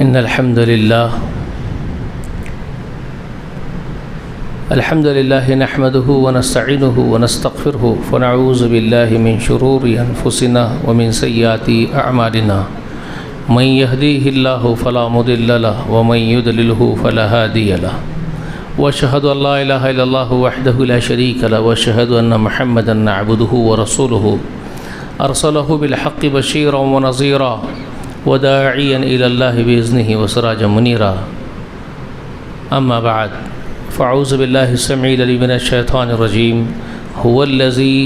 إن الحمد لله نحمده ونستعينه ونستغفره ونعوذ بالله من شرور أنفسنا ومن سيئات أعمالنا من يهديه الله فلا مضل له ومن يضلله فلا هادي له وأشهد أن لا إله إلا الله وحده لا شريك له وأشهد أن محمدا عبده ورسوله أرسله بالحق بشيرا ونذيرا وداعيا إلى الله بإذنه وسراجا منيرا أما بعد فأعوذ بالله السميع العليم من الشيطان الرجيم هو الذي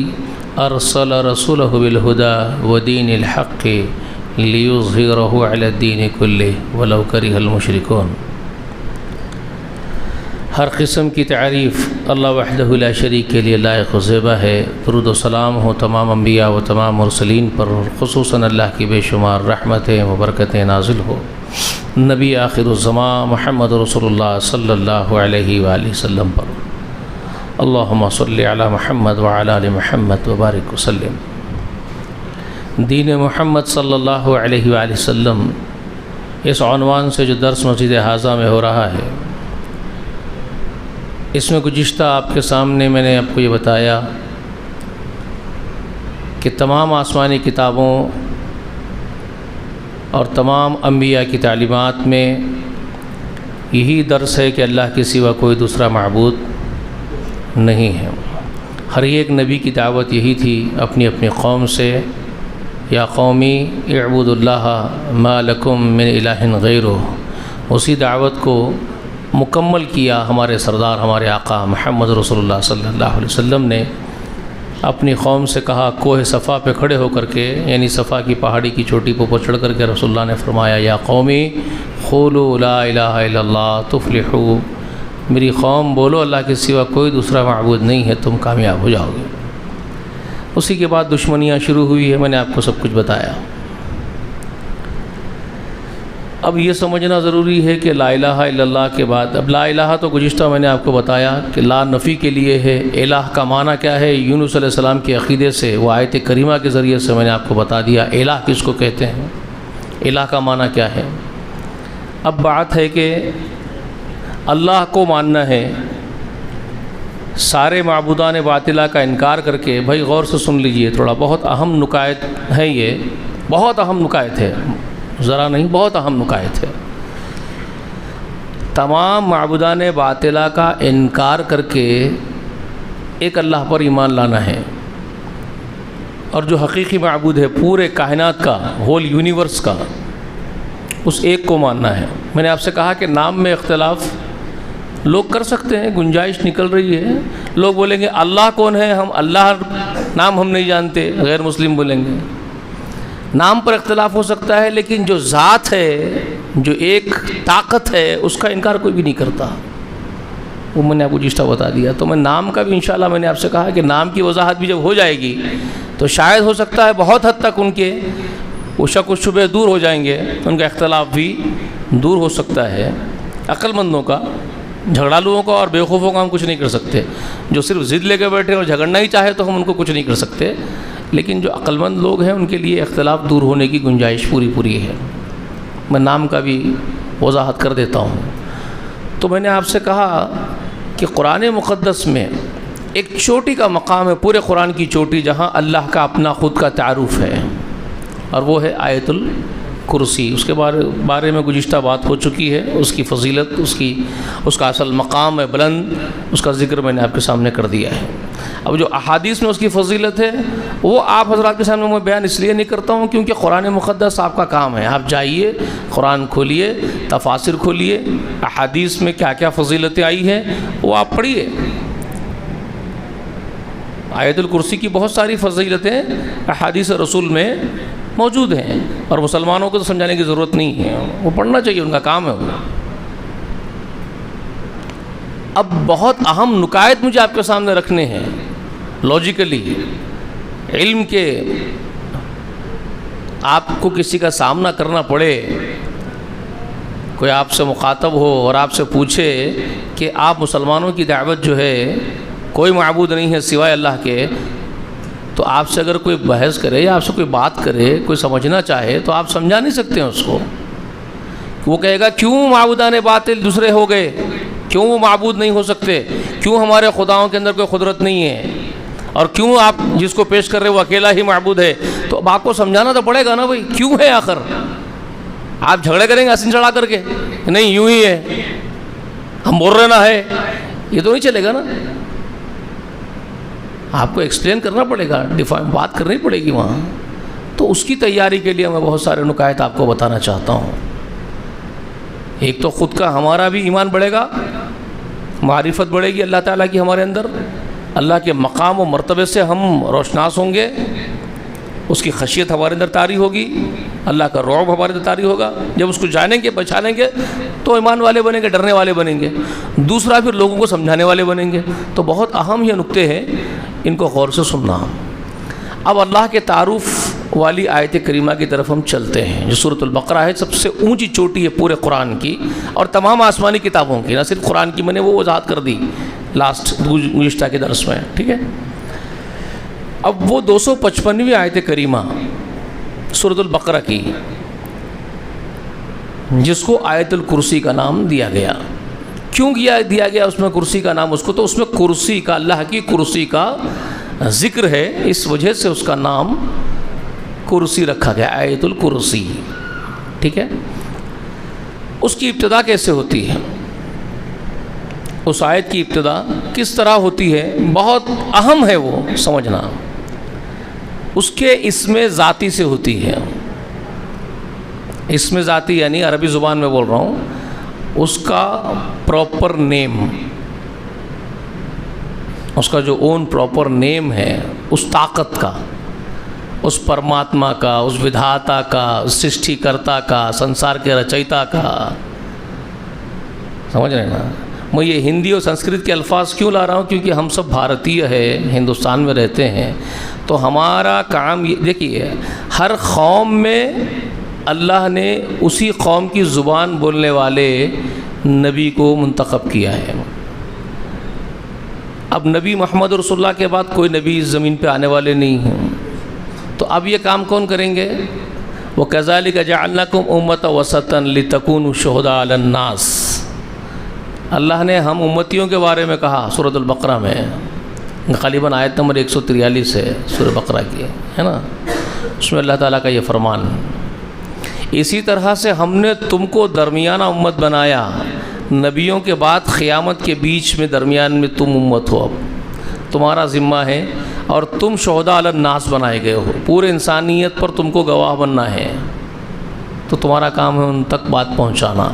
أرسل رسوله بالهدى ودين الحق ليظهره على الدين كله ولو كره المشركون۔ ہر قسم کی تعریف اللہ وحدہ لا شریک کے لیے لائق و زیبا ہے۔ درود و سلام ہو تمام انبیاء و تمام مرسلین پر، خصوصاً اللہ کی بے شمار رحمتیں و برکتیں نازل ہو نبی آخر الزمان محمد رسول اللہ صلی اللہ علیہ وآلہ وسلم پر۔ اللہم صلی علی محمد وعلی آل محمد وبارک وسلم۔ دین محمد صلی اللہ علیہ وآلہ وسلم اس عنوان سے جو درس مسجد حاضہ میں ہو رہا ہے، اس میں گزشتہ آپ کے سامنے میں نے آپ کو یہ بتایا کہ تمام آسمانی کتابوں اور تمام انبیاء کی تعلیمات میں یہی درس ہے کہ اللہ کے سوا کوئی دوسرا معبود نہیں ہے۔ ہر ایک نبی کی دعوت یہی تھی اپنی اپنی قوم سے، یا قومی اعبدوا اللہ ما لکم من الہ غیرہ۔ اسی دعوت کو مکمل کیا ہمارے سردار، ہمارے آقا محمد رسول اللہ صلی اللہ علیہ وسلم نے۔ اپنی قوم سے کہا، کوہ صفا پہ کھڑے ہو کر کے، یعنی صفا کی پہاڑی کی چوٹی پر چڑھ کر کے رسول اللہ نے فرمایا، یا قومی قولوا لا الہ الا اللہ تفلحوا، میری قوم بولو اللہ کے سوا کوئی دوسرا معبود نہیں ہے، تم کامیاب ہو جاؤ گے۔ اسی کے بعد دشمنیاں شروع ہوئی ہے، میں نے آپ کو سب کچھ بتایا۔ اب یہ سمجھنا ضروری ہے کہ لا الہ الا اللہ کے بعد، اب لا الہ تو گزشتہ میں نے آپ کو بتایا کہ لا نفی کے لیے ہے۔ الہ کا معنی کیا ہے؟ یونس علیہ السلام کے عقیدے سے، وہ آیت کریمہ کے ذریعے سے میں نے آپ کو بتا دیا الہ کس کو کہتے ہیں، الہ کا معنی کیا ہے۔ اب بات ہے کہ اللہ کو ماننا ہے، سارے معبودان باطلہ کا انکار کر کے۔ بھائی غور سے سن لیجئے، تھوڑا بہت اہم نکات ہے، یہ بہت اہم نکات ہے، ذرا نہیں، بہت اہم نکات ہے۔ تمام معبودان باطلہ کا انکار کر کے ایک اللہ پر ایمان لانا ہے، اور جو حقیقی معبود ہے پورے کائنات کا، ہول یونیورس کا، اس ایک کو ماننا ہے۔ میں نے آپ سے کہا کہ نام میں اختلاف لوگ کر سکتے ہیں، گنجائش نکل رہی ہے۔ لوگ بولیں گے اللہ کون ہے، ہم اللہ نام ہم نہیں جانتے، غیر مسلم بولیں گے۔ نام پر اختلاف ہو سکتا ہے، لیکن جو ذات ہے، جو ایک طاقت ہے، اس کا انکار کوئی بھی نہیں کرتا۔ وہ میں نے آپ کو گزشتہ بتا دیا۔ تو میں نام کا بھی انشاءاللہ میں نے آپ سے کہا کہ نام کی وضاحت بھی جب ہو جائے گی تو شاید ہو سکتا ہے بہت حد تک ان کے وہ شک و شبہ دور ہو جائیں گے، ان کا اختلاف بھی دور ہو سکتا ہے۔ عقل مندوں کا، جھگڑالوؤں کا اور بیوقوفوں کا ہم کچھ نہیں کر سکتے۔ جو صرف ضد لے کے بیٹھے اور جھگڑنا ہی چاہے تو ہم ان کو کچھ نہیں کر سکتے، لیکن جو عقل مند لوگ ہیں ان کے لیے اختلاف دور ہونے کی گنجائش پوری ہے۔ میں نام کا بھی وضاحت کر دیتا ہوں۔ تو میں نے آپ سے کہا کہ قرآن مقدس میں ایک چوٹی کا مقام ہے، پورے قرآن کی چوٹی، جہاں اللہ کا اپنا خود کا تعارف ہے، اور وہ ہے آیت الکرسی۔ اس کے بارے میں گزشتہ بات ہو چکی ہے، اس کی فضیلت، اس کا اصل مقام ہے بلند، اس کا ذکر میں نے آپ کے سامنے کر دیا ہے۔ اب جو احادیث میں اس کی فضیلت ہے وہ آپ حضرات کے سامنے میں بیان اس لیے نہیں کرتا ہوں کیونکہ قرآن مقدس آپ کا کام ہے۔ آپ جائیے، قرآن کھولیے، تفاسیر کھولیے، احادیث میں کیا کیا فضیلتیں آئی ہیں وہ آپ پڑھیے۔ آیت الکرسی کی بہت ساری فضیلتیں احادیث رسول میں موجود ہیں، اور مسلمانوں کو تو سمجھانے کی ضرورت نہیں ہے، وہ پڑھنا چاہیے، ان کا کام ہے وہ۔ اب بہت اہم نکات مجھے آپ کے سامنے رکھنے ہیں، لاجیکلی، علم کے۔ آپ کو کسی کا سامنا کرنا پڑے، کوئی آپ سے مخاطب ہو اور آپ سے پوچھے کہ آپ مسلمانوں کی دعوت جو ہے کوئی معبود نہیں ہے سوائے اللہ کے، تو آپ سے اگر کوئی بحث کرے یا آپ سے کوئی بات کرے، کوئی سمجھنا چاہے، تو آپ سمجھا نہیں سکتے ہیں اس کو، وہ کہے گا کیوں معبودان باطل دوسرے ہو گئے، کیوں وہ معبود نہیں ہو سکتے، کیوں ہمارے خداؤں کے اندر کوئی قدرت نہیں ہے، اور کیوں آپ جس کو پیش کر رہے وہ اکیلا ہی معبود ہے. تو اب آپ کو سمجھانا تو پڑے گا نا بھائی کیوں ہے آخر. آپ جھگڑے کریں گے اسن چڑھا کر کے نہیں یوں ہی ہے، ہم بول رہے نہ ہے، یہ تو نہیں چلے گا نا. آپ کو ایکسپلین کرنا پڑے گا، بات کرنی پڑے گی وہاں. تو اس کی تیاری کے لیے میں بہت سارے نکات آپ کو بتانا چاہتا ہوں. ایک تو خود کا ہمارا بھی ایمان بڑھے گا، معرفت بڑھے گی اللہ تعالیٰ کی ہمارے اندر، اللہ کے مقام و مرتبے سے ہم روشناس ہوں گے، اس کی خشیت ہمارے اندر طاری ہوگی، اللہ کا رعب ہمارے اندر طاری ہوگا. جب اس کو جانیں گے پہچانیں گے تو ایمان والے بنیں گے، ڈرنے والے بنیں گے. دوسرا پھر لوگوں کو سمجھانے والے بنیں گے. تو بہت اہم یہ نکتے ہیں، ان کو غور سے سننا. اب اللہ کے تعارف والی آیت کریمہ کی طرف ہم چلتے ہیں جو سورۃ البقرہ ہے. سب سے اونچی چوٹی ہے پورے قرآن کی اور تمام آسمانی کتابوں کی، نہ صرف قرآن کی. میں نے وہ وضاحت کر دی لاسٹ گزشتہ کے درس میں، ٹھیک ہے. اب وہ 255ویں آیت کریمہ سورۃ البقرہ کی، جس کو آیت الکرسی کا نام دیا گیا. کیوں دیا گیا اس میں کرسی کا نام اس کو؟ تو اس میں کرسی کا، اللہ کی کرسی کا ذکر ہے، اس وجہ سے اس کا نام کرسی رکھا گیا، آیت الکرسی. ٹھیک ہے. اس کی ابتدا کیسے ہوتی ہے، اس آیت کی ابتدا کس طرح ہوتی ہے، بہت اہم ہے وہ سمجھنا. اس کے اسم ذاتی سے ہوتی ہے. اسم ذاتی یعنی عربی زبان میں بول رہا ہوں، اس کا پراپر نیم، اس کا جو اون پراپر نیم ہے، اس طاقت کا، اس پرماتما کا، اس ودھاتا کا، اس سرشٹی کرتا کا، سنسار کے رچیتا کا. سمجھ رہے ہیں نا؟ میں یہ ہندی اور سنسکرت کے الفاظ کیوں لا رہا ہوں؟ کیونکہ ہم سب بھارتیہ ہیں، ہندوستان میں رہتے ہیں. تو ہمارا کام یہ دیکھیے، ہر قوم میں اللہ نے اسی قوم کی زبان بولنے والے نبی کو منتخب کیا ہے. اب نبی محمد رسول اللہ کے بعد کوئی نبی اس زمین پہ آنے والے نہیں ہیں. تو اب یہ کام کون کریں گے؟ وَكَذَلِكَ جَعَلْنَاكُمْ أُمَّةً وَسَطًا لِتَكُونُوا شُهَدَاءَ عَلَى النَّاسِ. اللہ نے ہم امتیوں کے بارے میں کہا سورۃ البقرہ میں، غالباً آیت نمبر 143 ہے سورۃ بقرہ کی، ہے نا. اس میں اللہ تعالیٰ کا یہ فرمان. اسی طرح سے ہم نے تم کو درمیانہ امت بنایا، نبیوں کے بعد قیامت کے بیچ میں درمیان میں تم امت ہو. اب تمہارا ذمہ ہے، اور تم شہداء علی الناس بنائے گئے ہو، پورے انسانیت پر تم کو گواہ بننا ہے. تو تمہارا کام ہے ان تک بات پہنچانا.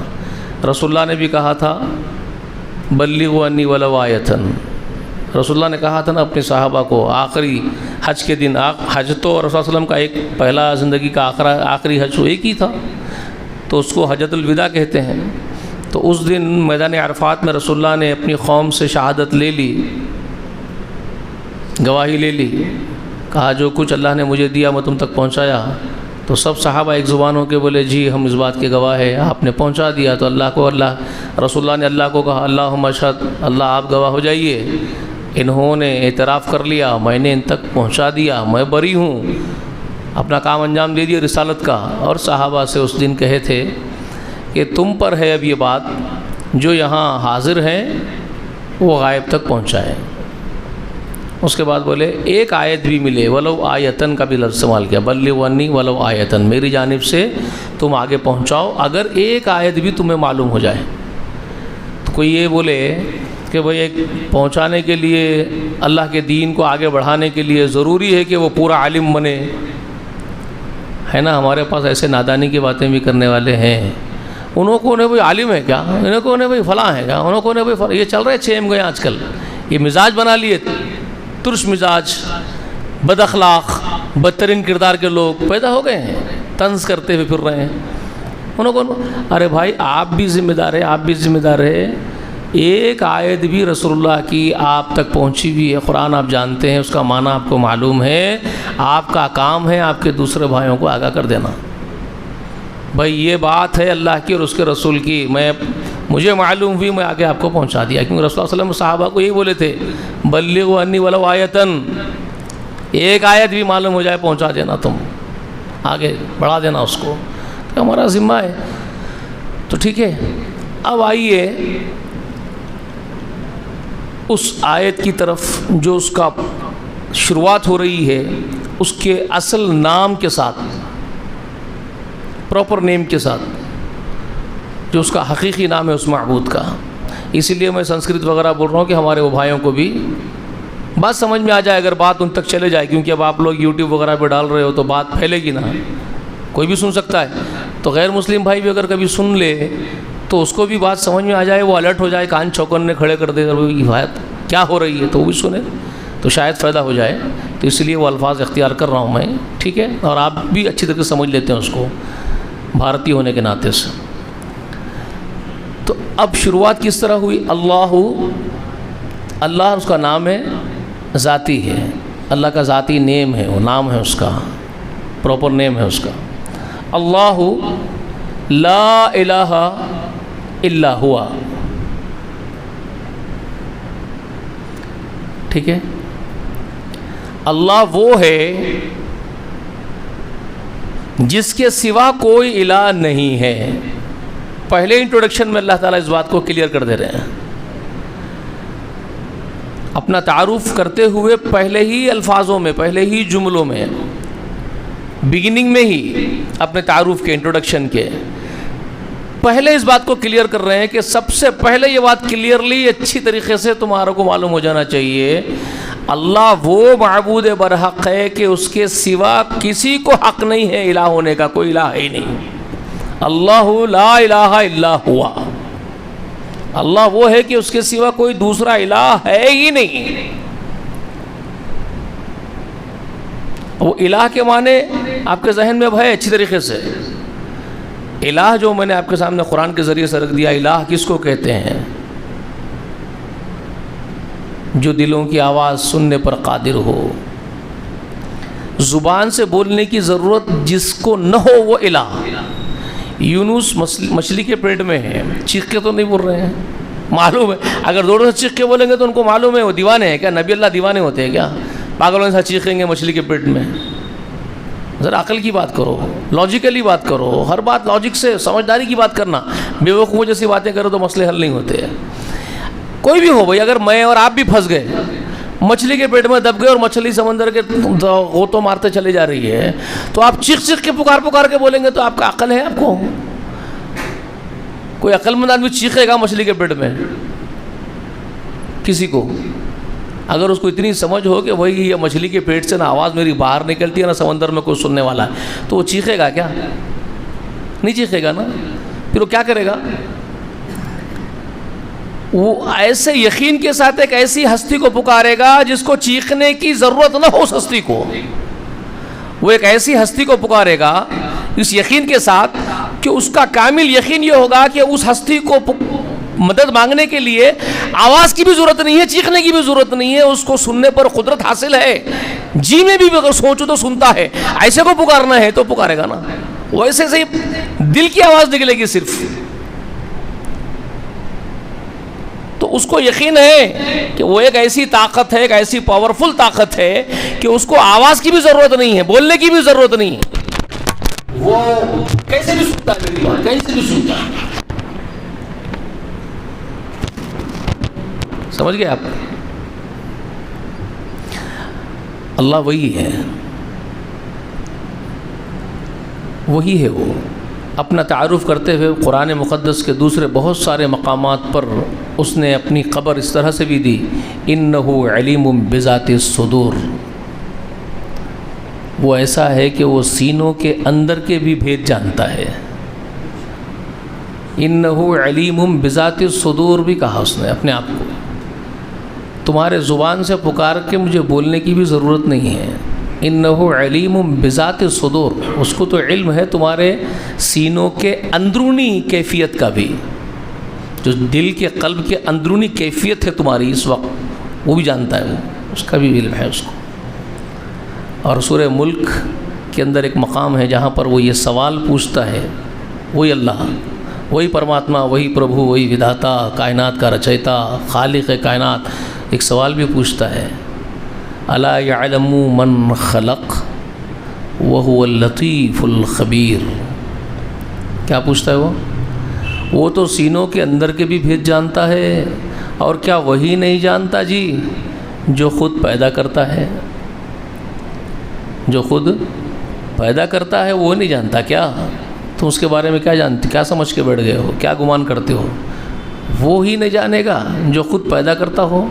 رسول اللہ نے بھی کہا تھا بلغوا انی ولو آیۃ. رسول اللہ نے کہا تھا نا اپنے صحابہ کو آخری حج کے دن، حج تو رسول اللہ صلی اللہ علیہ وسلم کا ایک پہلا زندگی کا آخری حج ایک ہی تھا، تو اس کو حجۃ الوداع کہتے ہیں. تو اس دن میدان عرفات میں رسول اللہ نے اپنی قوم سے شہادت لے لی، گواہی لے لی، کہا جو کچھ اللہ نے مجھے دیا میں تم تک پہنچایا. تو سب صحابہ ایک زبان ہو کے بولے جی ہم اس بات کے گواہ ہیں، آپ نے پہنچا دیا. تو رسول اللہ نے اللہ کو کہا اللہم اشہد، اللہ آپ گواہ ہو جائیے، انہوں نے اعتراف کر لیا، میں نے ان تک پہنچا دیا، میں بری ہوں، اپنا کام انجام دے دیا رسالت کا. اور صحابہ سے اس دن کہے تھے کہ تم پر ہے اب یہ بات، جو یہاں حاضر ہیں وہ غائب تک پہنچائے. اس کے بعد بولے ایک آیت بھی ملے، ولو آیتن کا بھی لفظ استعمال کیا، بلغوا انی ولو آیتن، میری جانب سے تم آگے پہنچاؤ اگر ایک آیت بھی تمہیں معلوم ہو جائے. تو کوئی یہ بولے کہ بھئی ایک پہنچانے کے لیے، اللہ کے دین کو آگے بڑھانے کے لیے ضروری ہے کہ وہ پورا عالم بنے، ہے نا. ہمارے پاس ایسے نادانی کی باتیں بھی کرنے والے ہیں. انہوں کو نے بھئی عالم ہے کیا، انہوں کو نے بھئی فلاں ہے کیا، انہوں کو نے بھئی فلاں. یہ چل رہے 6 گئے آج کل، یہ مزاج بنا لیے، ترش مزاج، بد اخلاق، بدترین کردار کے لوگ پیدا ہو گئے ہیں، طنز کرتے ہوئے پھر رہے ہیں. انہوں کو ارے بھائی آپ بھی ذمہ دار ہے، آپ بھی ذمہ دار ہے. ایک آیت بھی رسول اللہ کی آپ تک پہنچی ہوئی ہے، قرآن آپ جانتے ہیں، اس کا معنی آپ کو معلوم ہے، آپ کا کام ہے آپ کے دوسرے بھائیوں کو آگاہ کر دینا. بھائی یہ بات ہے اللہ کی اور اس کے رسول کی، مجھے معلوم ہوئی، میں آگے آپ کو پہنچا دیا. کیونکہ رسول اللہ صلی اللہ علیہ وسلم صحابہ کو یہی بولے تھے بلغوا انی ولو آیتن، ایک آیت بھی معلوم ہو جائے پہنچا دینا، تم آگے بڑھا دینا اس کو. تو ہمارا ذمہ ہے. تو ٹھیک ہے، اب آئیے اس آیت کی طرف جو اس کا شروعات ہو رہی ہے اس کے اصل نام کے ساتھ، پراپر نیم کے ساتھ، جو اس کا حقیقی نام ہے اس معبود کا۔ اسی لیے میں سنسکرت وغیرہ بول رہا ہوں کہ ہمارے وہ بھائیوں کو بھی بات سمجھ میں آ جائے، اگر بات ان تک چلے جائے، کیونکہ اب آپ لوگ یوٹیوب وغیرہ پہ ڈال رہے ہو تو بات پھیلے گی نا، کوئی بھی سن سکتا ہے، تو غیر مسلم بھائی بھی اگر کبھی سن لے تو اس کو بھی بات سمجھ میں آ جائے، وہ الرٹ ہو جائے، کان چوکنے کھڑے کر دے، یہ بات کیا ہو رہی ہے تو وہ بھی سنے تو شاید فائدہ ہو جائے، تو اس لیے وہ الفاظ اختیار کر رہا ہوں میں، ٹھیک ہے، اور آپ بھی اچھی طرح سے سمجھ لیتے ہیں اس کو بھارتی ہونے کے ناطے سے۔ تو اب شروعات کس طرح ہوئی؟ اللہ اس کا نام ہے، ذاتی ہے، اللہ کا ذاتی نیم ہے، وہ نام ہے اس کا، پراپر نیم ہے اس کا۔ اللہ لا الہ الا ہوا، ٹھیک ہے، اللہ وہ ہے جس کے سوا کوئی الہ نہیں ہے۔ پہلے انٹروڈکشن میں اللہ تعالیٰ اس بات کو کلیئر کر دے رہے ہیں، اپنا تعارف کرتے ہوئے پہلے ہی الفاظوں میں، پہلے ہی جملوں میں، بگننگ میں ہی اپنے تعارف کے، انٹروڈکشن کے پہلے اس بات کو کلیئر کر رہے ہیں کہ سب سے پہلے یہ بات کلیئرلی اچھی طریقے سے تمہاروں کو معلوم ہو جانا چاہیے، اللہ وہ معبود برحق ہے کہ اس کے سوا کسی کو حق نہیں ہے الہ ہونے کا، کوئی الہ ہی نہیں۔ اللہ لا الہ الا ہوا، اللہ وہ ہے کہ اس کے سوا کوئی دوسرا الہ ہے ہی نہیں۔ وہ الہ کے معنی آپ کے ذہن میں اب ہے اچھی طریقے سے، الہ جو میں نے آپ کے سامنے قرآن کے ذریعے سے رکھ دیا، الہ کس کو کہتے ہیں؟ جو دلوں کی آواز سننے پر قادر ہو، زبان سے بولنے کی ضرورت جس کو نہ ہو وہ الہ۔ یونس مچھلی کے پیٹ میں ہے، چیخ کے تو نہیں بول رہے ہیں، معلوم ہے، اگر زوروں سے چیخ کے بولیں گے تو ان کو معلوم ہے وہ دیوانے ہیں کیا، نبی اللہ دیوانے ہوتے ہیں کیا، پاگلوں کے ساتھ چیخیں گے مچھلی کے پیٹ میں؟ ذرا عقل کی بات کرو، لاجیکلی بات کرو، ہر بات لاجک سے، سمجھداری کی بات کرنا، بے وقوفوں جیسی باتیں کرو تو مسئلے حل نہیں ہوتے۔ کوئی بھی ہو بھائی، اگر میں اور آپ بھی پھنس گئے، مچھلی کے پیٹ میں دب گئے اور مچھلی سمندر کے غوطوں مارتے چلی جا رہی ہے، تو آپ چیخ چیخ کے پکار کے بولیں گے تو آپ کا عقل ہے؟ آپ کو کوئی عقل مند آدمی چیخے گا مچھلی کے پیٹ میں؟ کسی کو اگر اس کو اتنی سمجھ ہو کہ وہی یہ مچھلی کے پیٹ سے نہ آواز میری باہر نکلتی ہے نہ سمندر میں کوئی سننے والا ہے، تو وہ چیخے گا کیا؟ نہیں چیخے گا نا، پھر وہ کیا کرے گا؟ وہ ایسے یقین کے ساتھ ایک ایسی ہستی کو پکارے گا جس کو چیخنے کی ضرورت نہ ہو، اس ہستی کو، وہ ایک ایسی ہستی کو پکارے گا اس یقین کے ساتھ کہ اس کا کامل یقین یہ ہوگا کہ اس ہستی کو مدد مانگنے کے لیے آواز کی بھی ضرورت نہیں ہے، چیخنے کی بھی ضرورت نہیں ہے، اس کو سننے پر قدرت حاصل ہے، جی میں بھی اگر سوچو تو سنتا ہے، ایسے کو پکارنا ہے تو پکارے گا نا، ویسے سے دل کی آواز نکلے گی صرف، تو اس کو یقین ہے کہ وہ ایک ایسی طاقت ہے، ایک ایسی پاورفل طاقت ہے کہ اس کو آواز کی بھی ضرورت نہیں ہے، بولنے کی بھی ضرورت نہیں ہے، وہ کیسے بھی سنتا ہے میری بات، کیسے بھی سنتا ہے۔ سمجھ گئے آپ؟ اللہ وہی ہے، وہی ہے، وہ اپنا تعارف کرتے ہوئے قرآن مقدس کے دوسرے بہت سارے مقامات پر اس نے اپنی خبر اس طرح سے بھی دی، انہ علیم بذات الصدور، وہ ایسا ہے کہ وہ سینوں کے اندر کے بھی بھید جانتا ہے۔ انہ علیم بذات الصدور بھی کہا اس نے اپنے آپ کو، تمہارے زبان سے پکار کے مجھے بولنے کی بھی ضرورت نہیں ہے، انہ علیم بذات الصدور، اس کو تو علم ہے تمہارے سینوں کے اندرونی کیفیت کا بھی، جو دل کے قلب کے اندرونی کیفیت ہے تمہاری اس وقت، وہ بھی جانتا ہے، وہ اس کا بھی علم ہے اس کو۔ اور سورہ ملک کے اندر ایک مقام ہے جہاں پر وہ یہ سوال پوچھتا ہے، وہی اللہ، وہی پرماتما، وہی پربھو، وہی ودھاتا، کائنات کا رچیتا، خالق کائنات، ایک سوال بھی پوچھتا ہے، الا یعلم من خلق وهو اللطیف الخبیر، کیا پوچھتا ہے وہ؟ وہ تو سینوں کے اندر کے بھی بھید جانتا ہے، اور کیا وہی نہیں جانتا جی جو خود پیدا کرتا ہے؟ جو خود پیدا کرتا ہے وہ نہیں جانتا کیا؟ تو اس کے بارے میں کیا جانتے، کیا سمجھ کے بیٹھ گئے ہو، کیا گمان کرتے ہو؟ وہ ہی نہیں جانے گا جو خود پیدا کرتا ہو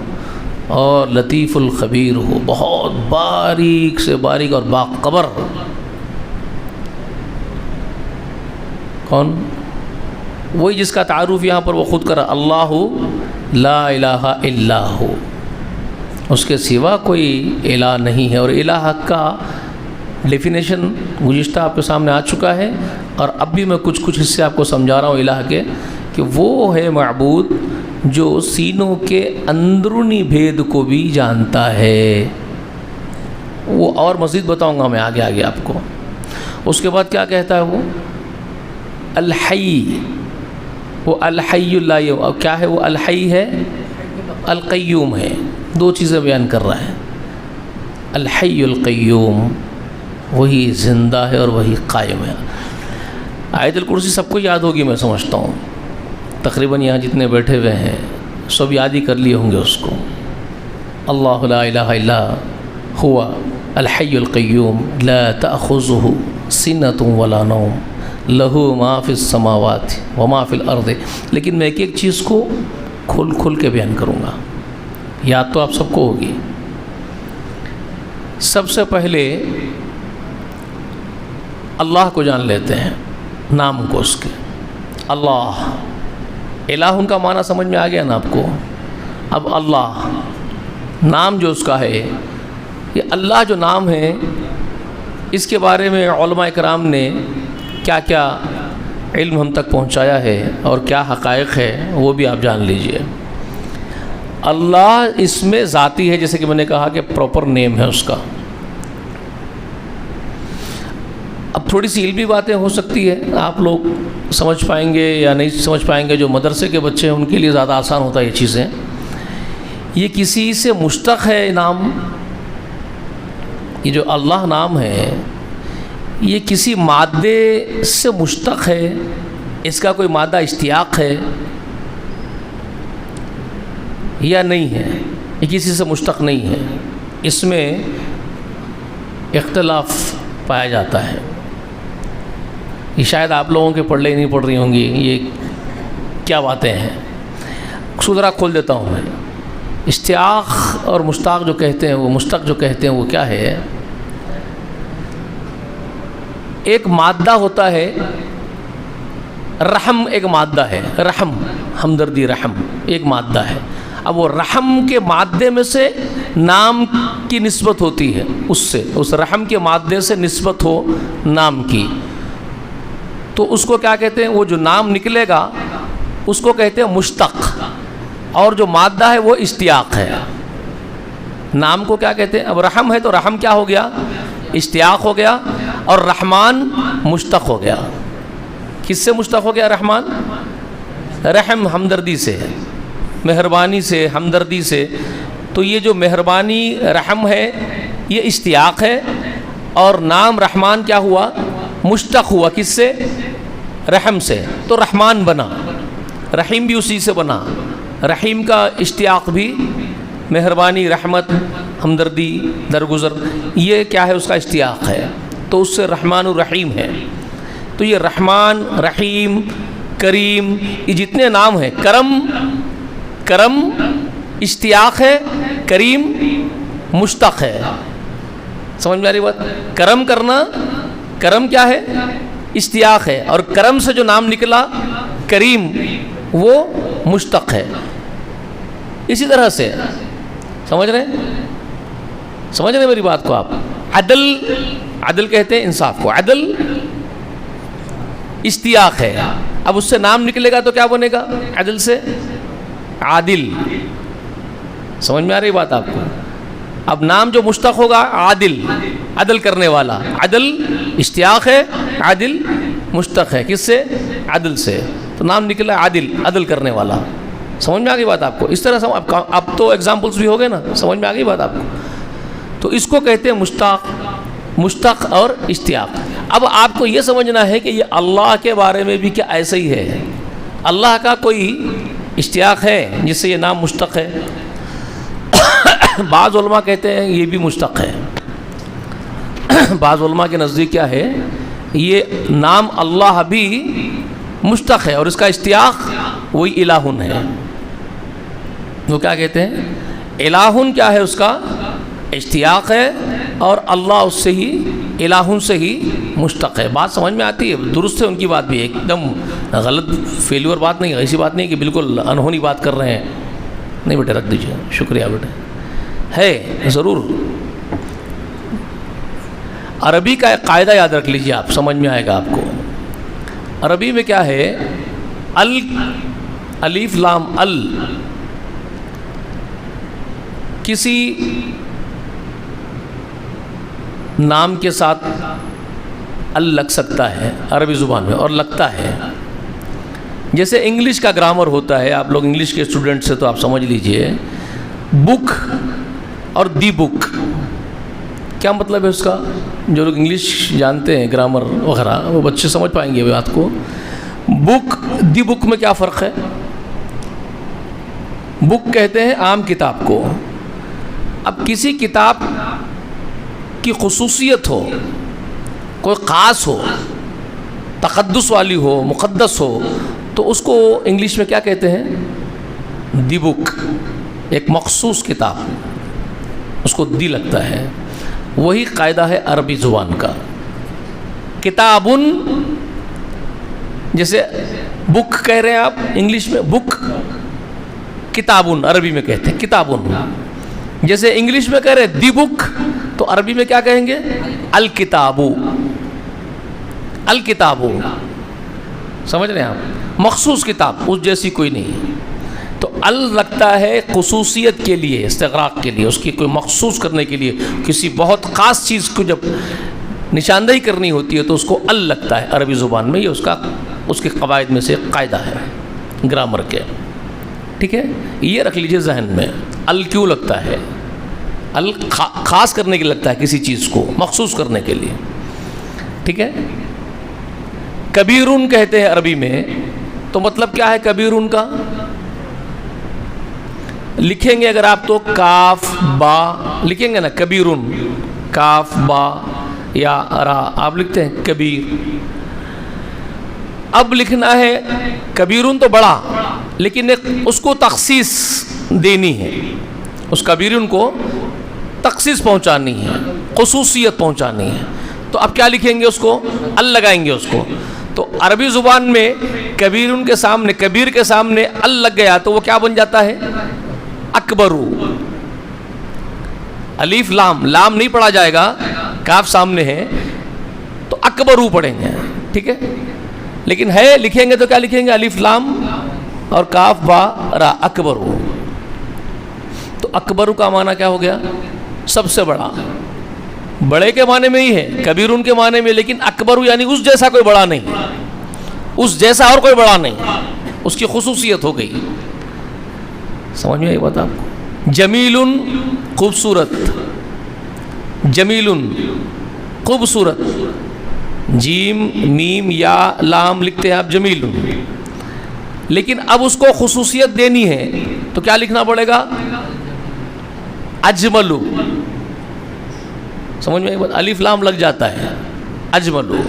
اور لطیف الخبیر ہو، بہت باریک سے باریک اور باخبر۔ کون؟ وہی جس کا تعارف یہاں پر وہ خود کرا، اللہ لا الہ الا ہو، اس کے سوا کوئی الہ نہیں ہے۔ اور الہ کا ڈیفینیشن گزشتہ آپ کے سامنے آ چکا ہے، اور اب بھی میں کچھ حصے آپ کو سمجھا رہا ہوں الہ کے، کہ وہ ہے معبود جو سینوں کے اندرونی بھید کو بھی جانتا ہے۔ وہ اور مزید بتاؤں گا میں آگے آپ کو۔ اس کے بعد کیا کہتا ہے وہ؟ الحی، وہ الحی اللہ، اور کیا ہے وہ؟ الحی ہے، القیوم ہے، دو چیزیں بیان کر رہا ہے۔ الحی القیوم، وہی زندہ ہے اور وہی قائم ہے۔ آیت الکرسی سب کو یاد ہوگی میں سمجھتا ہوں، تقریباً یہاں جتنے بیٹھے ہوئے ہیں سب یاد ہی کر لیے ہوں گے اس کو۔ اللہ لا الہ الا هو الحی القیوم لا تأخذہ سنۃ ولا نوم لہ ما فی السماوات وما فی الارض۔ لیکن میں ایک چیز کو کھل کے بیان کروں گا، یاد تو آپ سب کو ہوگی۔ سب سے پہلے اللہ کو جان لیتے ہیں، نام کو اس کے، اللہ۔ الہ ان کا معنی سمجھ میں آ گیا نا آپ کو؟ اب اللہ نام جو اس کا ہے، یہ اللہ جو نام ہے، اس کے بارے میں علماء کرام نے کیا کیا علم ہم تک پہنچایا ہے اور کیا حقائق ہے وہ بھی آپ جان لیجئے۔ اللہ اس میں ذاتی ہے، جیسے کہ میں نے کہا کہ پراپر نیم ہے اس کا۔ اب تھوڑی سی علمی باتیں ہو سکتی ہے، آپ لوگ سمجھ پائیں گے یا نہیں سمجھ پائیں گے۔ جو مدرسے کے بچے ہیں ان کے لیے زیادہ آسان ہوتا ہے یہ چیزیں۔ یہ کسی سے مشتق ہے نام، یہ جو اللہ نام ہے یہ کسی مادے سے مشتق ہے، اس کا کوئی مادہ اشتیاق ہے یا نہیں ہے؟ یہ کسی سے مشتق نہیں ہے، اس میں اختلاف پایا جاتا ہے۔ یہ شاید آپ لوگوں کے پڑھ لے نہیں پڑھ رہی ہوں گی، یہ کیا باتیں ہیں؟ ذرا کھول دیتا ہوں میں۔ اشتیاق اور مشتاق جو کہتے ہیں، وہ مشتق جو کہتے ہیں وہ کیا ہے؟ ایک مادہ ہوتا ہے، رحم ایک مادہ ہے، رحم، ہمدردی، رحم ایک مادہ ہے۔ اب وہ رحم کے مادے میں سے نام کی نسبت ہوتی ہے، اس رحم کے مادے سے نسبت ہو نام کی، تو اس کو کیا کہتے ہیں؟ وہ جو نام نکلے گا اس کو کہتے ہیں مشتق، اور جو مادہ ہے وہ اشتیاق ہے۔ نام کو کیا کہتے ہیں؟ اب رحم ہے تو رحم کیا ہو گیا؟ اشتیاق ہو گیا، اور رحمان مشتق ہو گیا۔ کس سے مشتق ہو گیا رحمان؟ رحم، ہمدردی سے، مہربانی سے، ہمدردی سے۔ تو یہ جو مہربانی رحم ہے یہ اشتیاق ہے، اور نام رحمان کیا ہوا؟ مشتق ہوا، کس سے؟ رحم سے، تو رحمان بنا۔ رحیم بھی اسی سے بنا، رحیم کا اشتیاق بھی مہربانی، رحمت، ہمدردی، درگزر، یہ کیا ہے؟ اس کا اشتیاق ہے، تو اس سے رحمان الرحیم ہے۔ تو یہ رحمان، رحیم، کریم، یہ جتنے نام ہیں، کرم اشتیاق ہے، کریم مشتق ہے۔ سمجھ میں آ رہی بات؟ کرم کرنا، کرم کیا ہے؟ اشتیاق ہے، اور کرم سے جو نام نکلا کریم وہ مشتق ہے۔ اسی طرح سے سمجھ رہے ہیں میری بات کو آپ؟ عدل کہتے ہیں انصاف کو، عدل اشتیاق ہے، اب اس سے نام نکلے گا تو کیا بنے گا؟ عدل سے عادل۔ سمجھ میں آ رہی بات آپ کو؟ اب نام جو مشتق ہوگا عدل کرنے والا، عدل اشتیاق ہے، عادل مشتق ہے، کس سے؟ عدل سے، تو نام نکلا عدل کرنے والا۔ سمجھ میں آ گئی بات آپ کو؟ اس طرح اب تو ایگزامپلس بھی ہو گئے نا، سمجھ میں آ گئی بات آپ کو؟ تو اس کو کہتے ہیں مشتق اور اشتیاق۔ اب آپ کو یہ سمجھنا ہے کہ یہ اللہ کے بارے میں بھی کیا ایسا ہی ہے؟ اللہ کا کوئی اشتیاق ہے جس سے یہ نام مشتق ہے؟ بعض علماء کہتے ہیں یہ بھی مشتق ہے. بعض علماء کے نزدیک کیا ہے، یہ نام اللہ بھی مشتق ہے اور اس کا اشتیاق وہی الہن ہے. وہ کیا کہتے ہیں؟ الہن کیا ہے، اس کا اشتیاق ہے اور اللہ اس سے ہی الہن سے ہی مشتق ہے. بات سمجھ میں آتی ہے؟ درست ہے ان کی بات بھی، ایک دم غلط فیلیور بات نہیں ہے، ایسی بات نہیں کہ بالکل انہونی بات کر رہے ہیں. نہیں بیٹے رکھ دیجیے، شکریہ بیٹے. ہے ضرور. عربی کا ایک قاعدہ یاد رکھ لیجیے آپ، سمجھ میں آئے گا آپ کو. عربی میں کیا ہے، الف لام ال کسی نام کے ساتھ ال لگ سکتا ہے عربی زبان میں، اور لگتا ہے. جیسے انگلش کا گرامر ہوتا ہے، آپ لوگ انگلش کے اسٹوڈنٹ سے تو آپ سمجھ لیجئے، بک اور دی بک کیا مطلب ہے اس کا؟ جو لوگ انگلش جانتے ہیں گرامر وغیرہ وہ بچے سمجھ پائیں گے بات کو. بک دی بک میں کیا فرق ہے؟ بک کہتے ہیں عام کتاب کو. اب کسی کتاب کی خصوصیت ہو، کوئی خاص ہو، تقدس والی ہو، مقدس ہو، تو اس کو انگلش میں کیا کہتے ہیں؟ دی بک. ایک مخصوص کتاب اس کو دی لگتا ہے. وہی قاعدہ ہے عربی زبان کا. کتابن جیسے بک کہہ رہے ہیں آپ انگلش میں، بک کتابن عربی میں کہتے ہیں کتابن. جیسے انگلش میں کہہ رہے ہیں دی بک، تو عربی میں کیا کہیں گے؟ الکتابو. الکتابو سمجھ رہے ہیں آپ؟ مخصوص کتاب، اس جیسی کوئی نہیں. تو ال لگتا ہے خصوصیت کے لیے، استغراق کے لیے، اس کی کوئی مخصوص کرنے کے لیے. کسی بہت خاص چیز کو جب نشاندہی کرنی ہوتی ہے تو اس کو ال لگتا ہے عربی زبان میں. یہ اس کے قواعد میں سے قاعدہ ہے گرامر کے. ٹھیک ہے، یہ رکھ لیجئے ذہن میں. ال کیوں لگتا ہے؟ ال خاص کرنے کے لیے لگتا ہے، کسی چیز کو مخصوص کرنے کے لیے. ٹھیک ہے. کبیرون کہتے ہیں عربی میں، تو مطلب کیا ہے کبیرون کا؟ لکھیں گے اگر آپ تو کاف با لکھیں گے نا، کبیرون کاف با یا را آپ لکھتے ہیں کبیر. اب لکھنا ہے کبیرون تو بڑا، لیکن اس کو تخصیص دینی ہے. اس کبیرون کو تخصیص پہنچانی ہے، خصوصیت پہنچانی ہے. تو اب کیا لکھیں گے؟ اس کو ال لگائیں گے اس کو. تو عربی زبان میں کبیرون کے سامنے، کبیر کے سامنے ال لگ گیا تو وہ کیا بن جاتا ہے؟ اکبرو. الف لام، لام نہیں پڑھا جائے گا، کاف سامنے ہے تو اکبرو پڑھیں گے. ٹھیک ہے. لیکن ہے لکھیں گے تو کیا لکھیں گے؟ الف لام اور کاف با را، اکبرو. تو اکبرو کا معنی کیا ہو گیا؟ سب سے بڑا. بڑے کے معنی میں ہی ہے، کبیرون کے معنی میں، لیکن اکبرو یعنی اس جیسا کوئی بڑا نہیں، اس جیسا اور کوئی بڑا نہیں، اس کی خصوصیت ہو گئی. سمجھ میں آئی بات آپ کو؟ جمیلن خوبصورت، جمیلن خوبصورت. جیم میم یا لام لکھتے ہیں آپ جمیلن. لیکن اب اس کو خصوصیت دینی ہے تو کیا لکھنا پڑے گا؟ اجملو. سمجھ میں آئی بات؟ الف لام لگ جاتا ہے اجملو.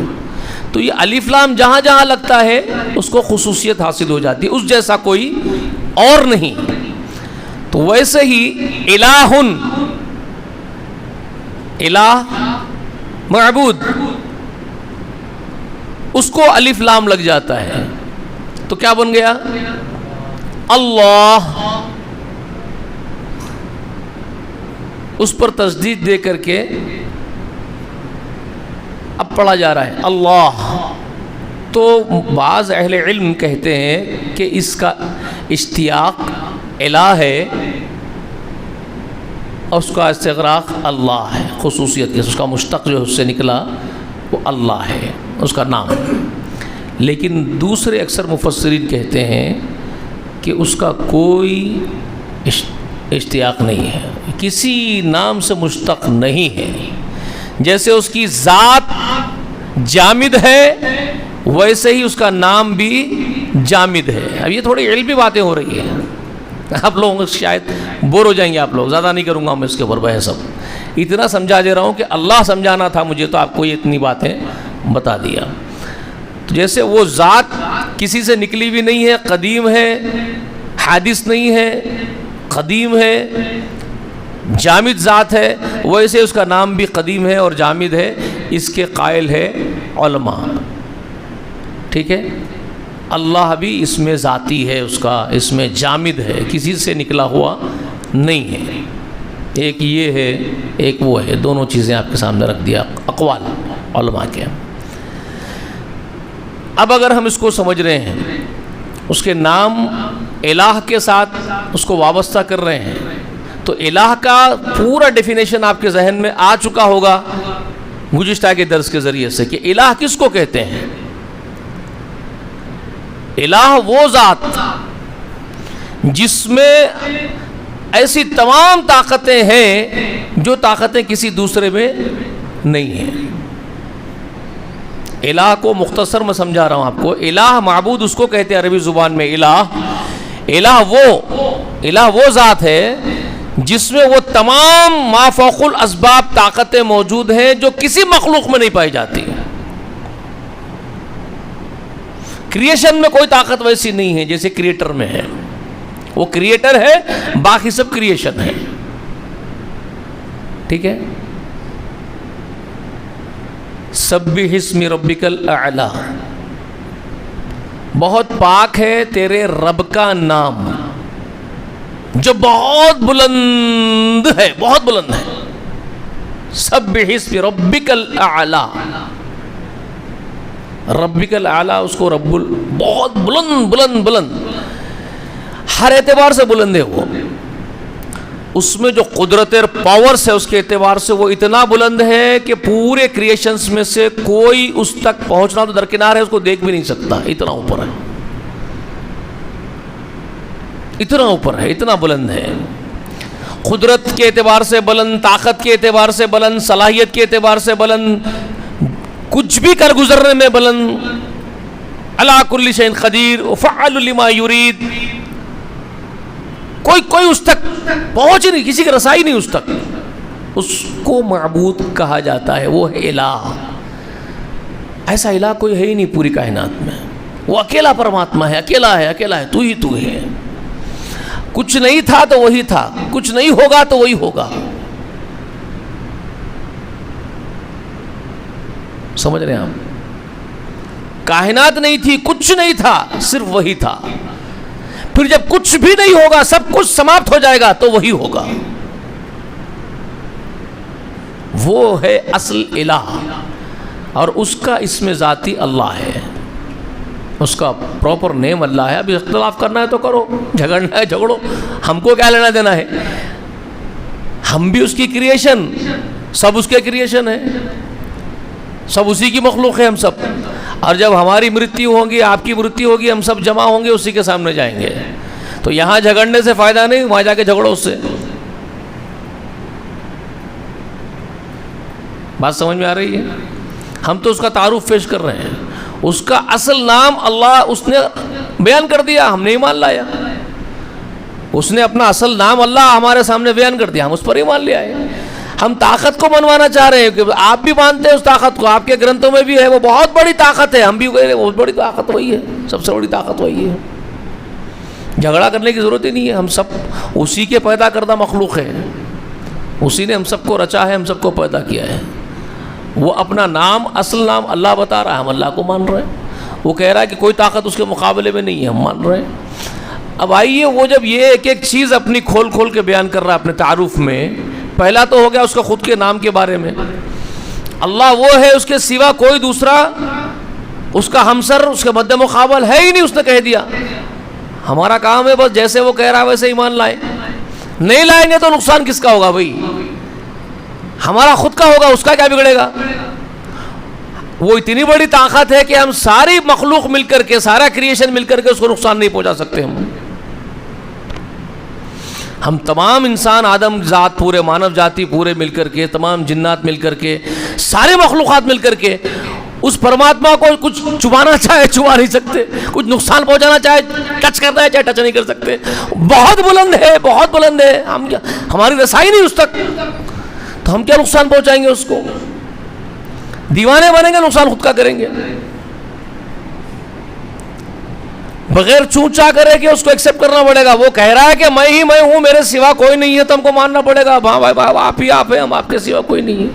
تو یہ الف لام جہاں جہاں لگتا ہے اس کو خصوصیت حاصل ہو جاتی ہے، اس جیسا کوئی اور نہیں. تو ویسے ہی الہن، الہ معبود، اس کو الف لام لگ جاتا ہے تو کیا بن گیا؟ اللہ. اس پر تشدید دے کر کے اب پڑھا جا رہا ہے اللہ. تو بعض اہل علم کہتے ہیں کہ اس کا اشتیاق الہ ہے اور اس کا استغراق اللہ ہے، خصوصیت کے اس کا مشتق جو اس سے نکلا وہ اللہ ہے، اس کا نام. لیکن دوسرے اکثر مفسرین کہتے ہیں کہ اس کا کوئی اشتیاق نہیں ہے، کسی نام سے مشتق نہیں ہے. جیسے اس کی ذات جامد ہے ویسے ہی اس کا نام بھی جامد ہے. اب یہ تھوڑی علمی باتیں ہو رہی ہیں, آپ لوگ شاید بور ہو جائیں گے, آپ لوگ, زیادہ نہیں کروں گا میں اس کے اوپر بحث. اب اتنا سمجھا دے رہا ہوں کہ اللہ سمجھانا تھا مجھے, تو آپ کو یہ اتنی باتیں بتا دیا. تو جیسے وہ ذات کسی سے نکلی ہوئی نہیں ہے, قدیم ہے, حادث نہیں ہے, قدیم ہے, جامد ذات ہے, ویسے اس کا نام بھی قدیم ہے اور جامد ہے. اس کے قائل ہے علماء. ٹھیک ہے, اللہ بھی اس میں ذاتی ہے, اس کا اس میں جامد ہے, کسی سے نکلا ہوا نہیں ہے. ایک یہ ہے, ایک وہ ہے, دونوں چیزیں آپ کے سامنے رکھ دیا اقوال علماء کے. اب اگر ہم اس کو سمجھ رہے ہیں, اس کے نام الہ کے ساتھ اس کو وابستہ کر رہے ہیں, تو الہ کا پورا ڈیفینیشن آپ کے ذہن میں آ چکا ہوگا گزشتہ کے درس کے ذریعے سے کہ الہ کس کو کہتے ہیں. الہ وہ ذات جس میں ایسی تمام طاقتیں ہیں جو طاقتیں کسی دوسرے میں نہیں ہیں. الہ کو مختصر میں سمجھا رہا ہوں آپ کو. الہ معبود اس کو کہتے ہیں عربی زبان میں. الہ وہ ذات ہے جس میں وہ تمام ما فوق الاسباب طاقتیں موجود ہیں جو کسی مخلوق میں نہیں پائی جاتی. کریشن میں کوئی طاقت ویسی نہیں ہے جیسے کریٹر میں ہے. وہ کریٹر ہے, باقی سب کریشن ہے. ٹھیک ہے. سبح اسم ربک الاعلی, بہت پاک ہے تیرے رب کا نام جو بہت بلند ہے, بہت بلند ہے. سبح اسم ربک الاعلی, ربک الاعلی اس کو بہت بلند بلند بلند, ہر اعتبار سے بلند ہے. وہ اس میں جو قدرت اور پاورز ہے اس کے اعتبار سے وہ اتنا بلند ہے کہ پورے کریشنز میں سے کوئی اس تک پہنچنا تو درکنار ہے, اس کو دیکھ بھی نہیں سکتا, اتنا اوپر ہے, اتنا اوپر ہے, اتنا بلند ہے. قدرت کے اعتبار سے بلند, طاقت کے اعتبار سے بلند, صلاحیت کے اعتبار سے بلند, کچھ بھی کر گزرنے میں بلند. علی کل شیء قدیر وفعال لما یرید. کوئی اس تک پہنچ نہیں, کسی کی رسائی نہیں اس تک. اس کو معبود کہا جاتا ہے, وہ ہے الہ. ایسا الہ کوئی ہے ہی نہیں پوری کائنات میں. وہ اکیلا پرماتما ہے, اکیلا ہے, اکیلا ہے, تو ہی ہے. کچھ نہیں تھا تو وہی تھا, کچھ نہیں ہوگا تو وہی ہوگا. سمجھ رہے ہیں آپ؟ کائنات نہیں تھی, کچھ نہیں تھا, صرف وہی تھا. پھر جب کچھ بھی نہیں ہوگا, سب کچھ سماپت ہو جائے گا, تو وہی ہوگا. وہ ہے اصل الہ, اور اس کا اسم ذاتی اللہ ہے, اس کا پراپر نیم اللہ ہے. ابھی اختلاف کرنا ہے تو کرو, جھگڑنا ہے جھگڑو, ہم کو کیا لینا دینا ہے. ہم بھی اس کی کریشن, سب اس کے کریشن ہے, سب اسی کی مخلوق ہے ہم سب. اور جب ہماری مرتیو ہوگی, آپ کی مرتیو ہوگی, ہم سب جمع ہوں گے, اسی کے سامنے جائیں گے. تو یہاں جھگڑنے سے فائدہ نہیں, وہاں جا کے جھگڑو اس سے. بات سمجھ میں آ رہی ہے؟ ہم تو اس کا تعارف پیش کر رہے ہیں. اس کا اصل نام اللہ اس نے بیان کر دیا, ہم نے ایمان لایا. اس نے اپنا اصل نام اللہ ہمارے سامنے بیان کر دیا, ہم اس پر ایمان لے آئے. ہم طاقت کو منوانا چاہ رہے ہیں کہ آپ بھی مانتے ہیں اس طاقت کو, آپ کے گرنتھوں میں بھی ہے, وہ بہت بڑی طاقت ہے. ہم بھی کہہ رہے ہیں بہت بڑی طاقت وہی ہے, سب سے بڑی طاقت وہی ہے. جھگڑا کرنے کی ضرورت ہی نہیں ہے. ہم سب اسی کے پیدا کردہ مخلوق ہیں, اسی نے ہم سب کو رچا ہے, ہم سب کو پیدا کیا ہے. وہ اپنا نام, اصل نام اللہ بتا رہا ہے, ہم اللہ کو مان رہے ہیں. وہ کہہ رہا ہے کہ کوئی طاقت اس کے مقابلے میں نہیں ہے, ہم مان رہے ہیں. اب آئیے, وہ جب یہ ایک ایک چیز اپنی کھول کھول کے بیان کر رہا ہے اپنے تعارف میں, پہلا تو ہو گیا اس کا خود کے نام کے بارے میں. اللہ وہ ہے, اس کے سوا کوئی دوسرا اس کا ہمسر, اس کے مد مقابل ہے ہی نہیں, اس نے کہہ دیا. ہمارا کام ہے بس جیسے وہ کہہ رہا ہے ویسے ایمان لائیں. نہیں لائیں گے تو نقصان کس کا ہوگا بھائی؟ ہمارا خود کا ہوگا, اس کا کیا بگڑے گا؟ وہ اتنی بڑی طاقت ہے کہ ہم ساری مخلوق مل کر کے, سارا کریشن مل کر کے اس کو نقصان نہیں پہنچا سکتے. ہم تمام انسان, آدم ذات, پورے مانو جاتی پورے مل کر کے, تمام جنات مل کر کے, سارے مخلوقات مل کر کے اس پرماتما کو کچھ چبانا چاہے چبا نہیں سکتے، کچھ نقصان پہنچانا چاہے ٹچ کرنا ہے چاہے ٹچ نہیں کر سکتے، بہت بلند ہے، بہت بلند ہے، ہم کیا، ہماری رسائی نہیں اس تک، تو ہم کیا نقصان پہنچائیں گے اس کو؟ دیوانے بنیں گے، نقصان خود کا کریں گے، بغیر چونچا کرے کہ اس کو ایکسیپٹ کرنا پڑے گا. وہ کہہ رہا ہے کہ میں ہی میں ہوں، میرے سوا کوئی نہیں ہے، تو ہم کو ماننا پڑے گا. ہاں بھائی آپ ہی آپ ہیں، ہم آپ کے سوا کوئی نہیں ہے.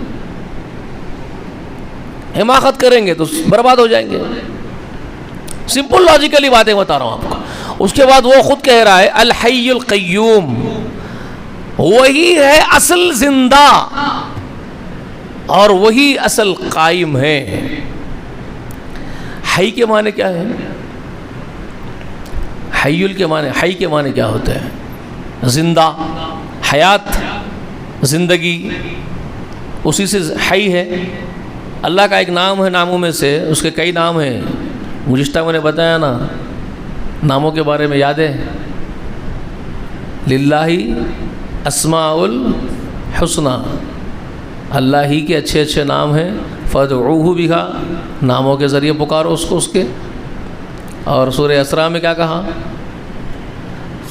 حماقت کریں گے تو برباد ہو جائیں گے. سمپل لاجیکلی باتیں بتا رہا ہوں آپ کو. اس کے بعد وہ خود کہہ رہا ہے الحی القیوم، وہی ہے اصل زندہ اور وہی اصل قائم ہے. حی کے معنی کیا ہے؟ حی کے معنی کیا ہوتا ہے؟ زندہ، حیات، زندگی، اسی سے حی ہے. اللہ کا ایک نام ہے ناموں میں سے، اس کے کئی نام ہیں. گزشتہ میں نے بتایا نا ناموں کے بارے میں، یاد ہے؟ للہ اسماء الحسنى، اللہ ہی کے اچھے اچھے نام ہیں. فادعوہ بہا، ناموں کے ذریعے پکارو اس کو اس کے. اور سورہ اسراء میں کیا کہا؟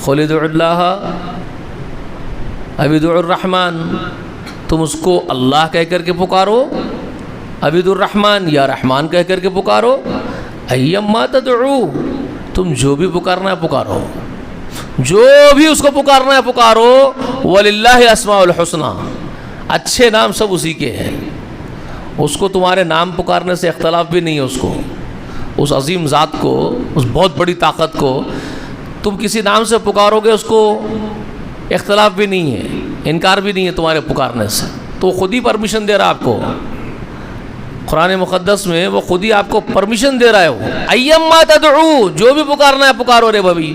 قل ادعوا اللہ اب ادعوا الرحمن، تم اس کو اللہ کہہ کر کے پکارو، اب ادعوا الرحمن یا رحمان کہہ کر کے پکارو. ایما تدعو، تم جو بھی پکارنا ہے پکارو، جو بھی اس کو پکارنا ہے پکارو. وللہ الاسماء الحسنى، اچھے نام سب اسی کے ہیں. اس کو تمہارے نام پکارنے سے اختلاف بھی نہیں ہے. اس کو، اس عظیم ذات کو، اس بہت بڑی طاقت کو تم کسی نام سے پکارو گے، اس کو اختلاف بھی نہیں ہے، انکار بھی نہیں ہے تمہارے پکارنے سے. تو خود ہی پرمیشن دے رہا آپ کو. قرآن مقدس میں وہ خود ہی آپ کو پرمیشن دے رہا ہے. وہ ایما تدعو، جو بھی پکارنا ہے پکارو. رے بھابی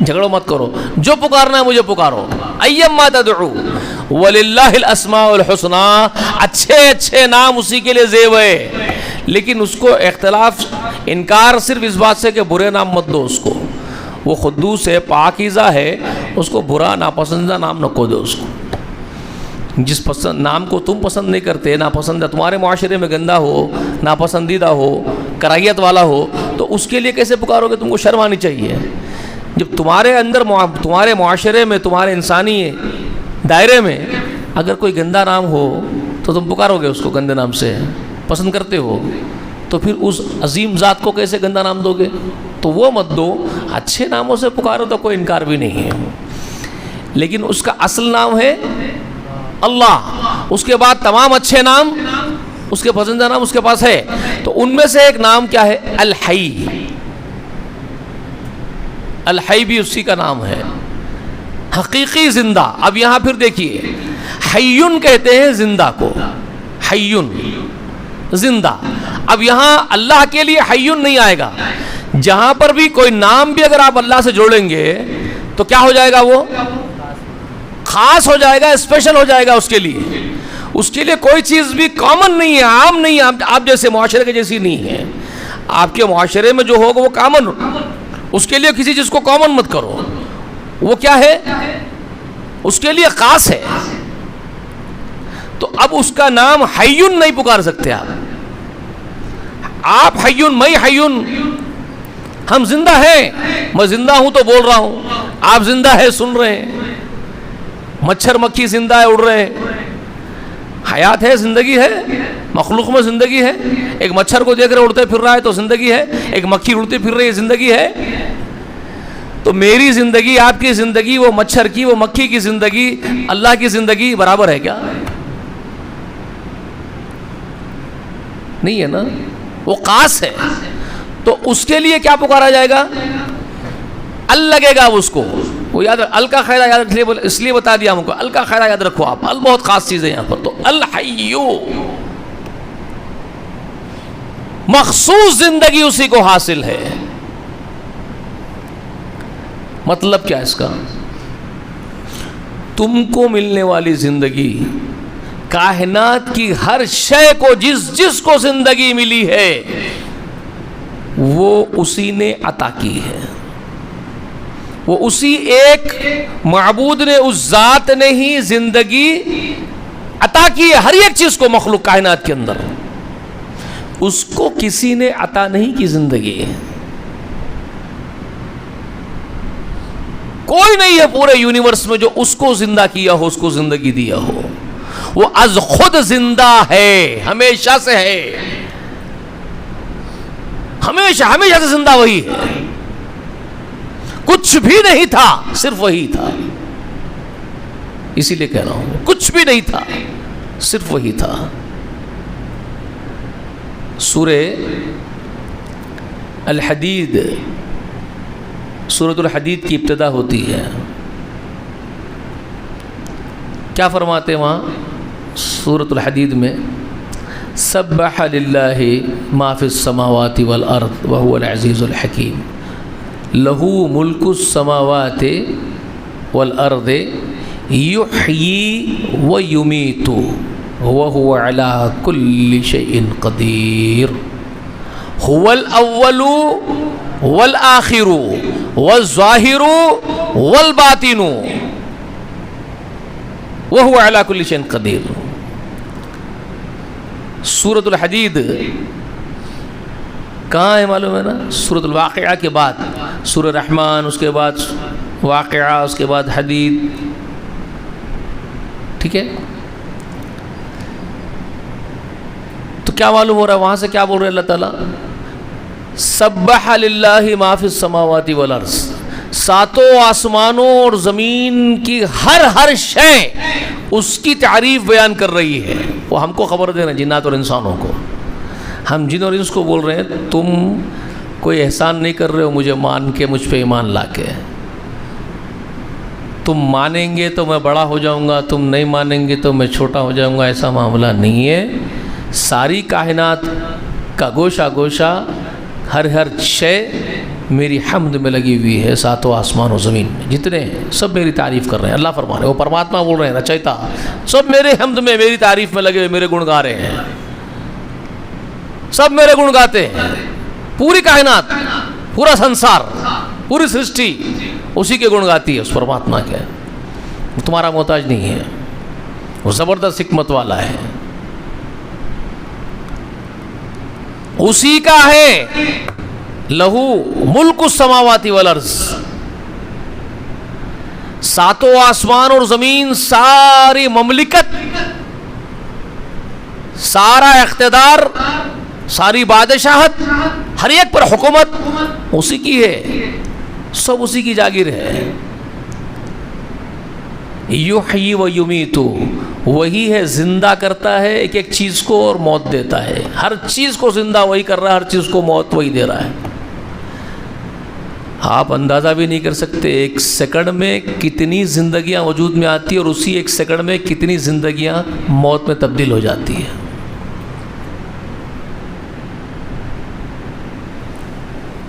جھگڑو مت کرو، جو پکارنا ہے مجھے پکارو. ایما تدعو وللہ الاسماء الحسنى، اچھے اچھے نام اسی کے لیے زیب ہے. لیکن اس کو اختلاف، انکار صرف اس بات سے کہ برے نام مت دو اس کو. وہ قدوس ہے، پاکیزہ ہے، اس کو برا ناپسندیدہ نام نہ کو دو اس کو. جس پسند نام کو تم پسند نہیں کرتے، ناپسند ہے، تمہارے معاشرے میں گندہ ہو، ناپسندیدہ ہو، کراہیت والا ہو، تو اس کے لیے کیسے پکارو گے؟ تم کو شرم آنی چاہیے. جب تمہارے اندر، تمہارے معاشرے میں، تمہارے انسانی دائرے میں اگر کوئی گندا نام ہو تو تم پکارو گے اس کو گندے نام سے، پسند کرتے ہو. تو پھر اس عظیم ذات کو کیسے گندا نام دو گے؟ تو وہ مت دو، اچھے ناموں سے پکارو تو کوئی انکار بھی نہیں ہے. لیکن اس کا اصل نام ہے اللہ. اس کے بعد تمام اچھے نام، اس کے پسندیدہ نام اس کے پاس ہے. تو ان میں سے ایک نام کیا ہے؟ الحی. الحی بھی اسی کا نام ہے، حقیقی زندہ. اب یہاں پھر دیکھیے، حیون کہتے ہیں زندہ کو، حیون زندہ. اب یہاں اللہ کے لیے حیون نہیں آئے گا. جہاں پر بھی کوئی نام بھی اگر آپ اللہ سے جوڑیں گے تو کیا ہو جائے گا؟ وہ خاص ہو جائے گا، اسپیشل ہو جائے گا اس کے لیے. اس کے لیے کوئی چیز بھی کامن نہیں ہے، عام نہیں ہے، آپ جیسے معاشرے کے جیسی نہیں ہے. آپ کے معاشرے میں جو ہوگا وہ کامن، اس کے لیے کسی چیز کو کامن مت کرو. وہ کیا ہے؟ اس کے لیے خاص ہے. تو اب اس کا نام حیون نہیں پکار سکتے آپ. آپ حیون، میں حیون، ہم زندہ ہیں. میں زندہ ہوں تو بول رہا ہوں، آپ زندہ ہے سن رہے ہیں. مچھر مکھی زندہ ہے، اڑ رہے ہیں. حیات ہے، زندگی ہے، مخلوق میں زندگی ہے. ایک مچھر کو دیکھ رہے اڑتے پھر رہا ہے تو زندگی ہے. ایک مکھی اڑتی پھر رہی ہے، زندگی ہے. تو میری زندگی، آپ کی زندگی، وہ مچھر کی، وہ مکھی کی زندگی، اللہ کی زندگی برابر ہے کیا؟ نہیں ہے نا. وہ خاص ہے. تو اس کے لیے کیا پکارا جائے گا؟ ال لگے گا اس کو. وہ یاد، ال کا خیرہ یاد، اس لیے بتا دیا ہم کو، ال کا خیرہ یاد رکھو آپ. ال بہت خاص چیز ہے یہاں پر. تو الحیو، مخصوص زندگی اسی کو حاصل ہے. مطلب کیا اس کا؟ تم کو ملنے والی زندگی، کائنات کی ہر شے کو جس کو زندگی ملی ہے وہ اسی نے عطا کی ہے. وہ اسی ایک معبود نے، اس ذات نے ہی زندگی عطا کی ہے ہر ایک چیز کو، مخلوق کائنات کے اندر. اس کو کسی نے عطا نہیں کی زندگی. کوئی نہیں ہے پورے یونیورس میں جو اس کو زندہ کیا ہو, اس کو زندگی دیا ہو. وہ از خود زندہ ہے, ہمیشہ سے ہے, ہمیشہ سے زندہ وہی ہے. کچھ بھی نہیں تھا, صرف وہی تھا. اسی لیے کہہ رہا ہوں کچھ بھی نہیں تھا, صرف وہی تھا. سورہ الحدید, سورۃ الحدید کی ابتدا ہوتی ہے. کیا فرماتے ہیں وہاں سورۃ الحدید میں؟ سبح للہ ما فی السماوات والارض وهو العزیز الحکیم لہ ملک السماوات والارض یحیی ویمیت وهو علی کل شیء قدیر هو الاول والآخر والظاہر والباطن وهو علی کل شیء قدیر. سورۃ الحدید کہاں ہے معلوم ہے نا؟ سورۃ الواقعہ کے بعد سورہ رحمان, اس کے بعد واقعہ, اس کے بعد حدید. ٹھیک ہے, تو کیا معلوم ہو رہا ہے وہاں سے؟ کیا بول رہے اللہ تعالیٰ؟ سبح للہ ما فی السماوات والارض, ساتوں آسمانوں اور زمین کی ہر شے اس کی تعریف بیان کر رہی ہے. وہ ہم کو خبر دے رہے ہیں, جنات اور انسانوں کو. ہم جن اور انس کو بول رہے ہیں تم کوئی احسان نہیں کر رہے ہو مجھے مان کے, مجھ پہ ایمان لا کے. تم مانیں گے تو میں بڑا ہو جاؤں گا, تم نہیں مانیں گے تو میں چھوٹا ہو جاؤں گا. ایسا معاملہ نہیں ہے. ساری کائنات کا گوشہ گوشہ, ہر شے میری حمد میں لگی ہوئی ہے. ساتوں آسمان و زمین میں جتنے ہیں سب میری تعریف کر رہے ہیں. اللہ فرما رہے ہیں, وہ پرماتما بول رہے ہیں, رچیتا, سب میرے حمد میں, میری تعریف میں لگے ہوئے, میرے گن گا رہے ہیں. سب میرے گن گاتے ہیں. پوری کائنات, پورا سنسار, پوری سرشٹی اسی کے گن گاتی ہے, اس پرماتما کے. وہ تمہارا محتاج نہیں ہے, وہ زبردست حکمت والا ہے. اسی کا ہے لہو ملک السماوات والارض, ساتوں آسمان اور زمین, ساری مملکت, سارا اقتدار, ساری بادشاہت, ہر ایک پر حکومت اسی کی ہے. سب اسی کی جاگیر ہے. یحیی و یمیت, وہی ہے زندہ کرتا ہے ایک ایک چیز کو اور موت دیتا ہے. ہر چیز کو زندہ وہی کر رہا ہے, ہر چیز کو موت وہی دے رہا ہے. آپ اندازہ بھی نہیں کر سکتے ایک سیکنڈ میں کتنی زندگیاں وجود میں آتی ہیں اور اسی ایک سیکنڈ میں کتنی زندگیاں موت میں تبدیل ہو جاتی ہیں.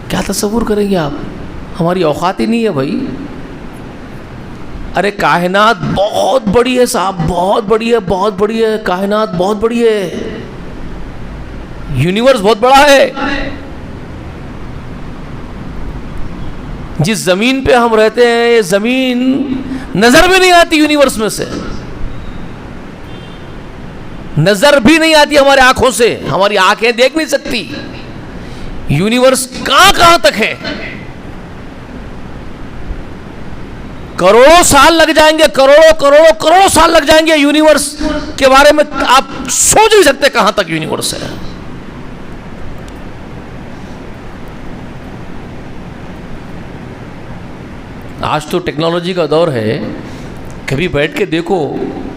کیا تصور کریں گے آپ؟ ہماری اوقات ہی نہیں ہے بھائی. ارے کائنات بہت بڑی ہے صاحب, بہت بڑی ہے, بہت بڑی ہے. کائنات بہت بڑی ہے, یونیورس بہت بڑا ہے. جس زمین پہ ہم رہتے ہیں یہ زمین نظر بھی نہیں آتی یونیورس میں سے, نظر بھی نہیں آتی ہمارے آنکھوں سے, ہماری آنکھیں دیکھ نہیں سکتی یونیورس کہاں تک ہے. کروڑوں سال لگ جائیں گے, کروڑوں سال لگ جائیں گے یونیورس کے بارے میں آپ سوچ نہیں سکتے کہاں تک یونیورس ہے. آج تو ٹیکنالوجی کا دور ہے, کبھی بیٹھ کے دیکھو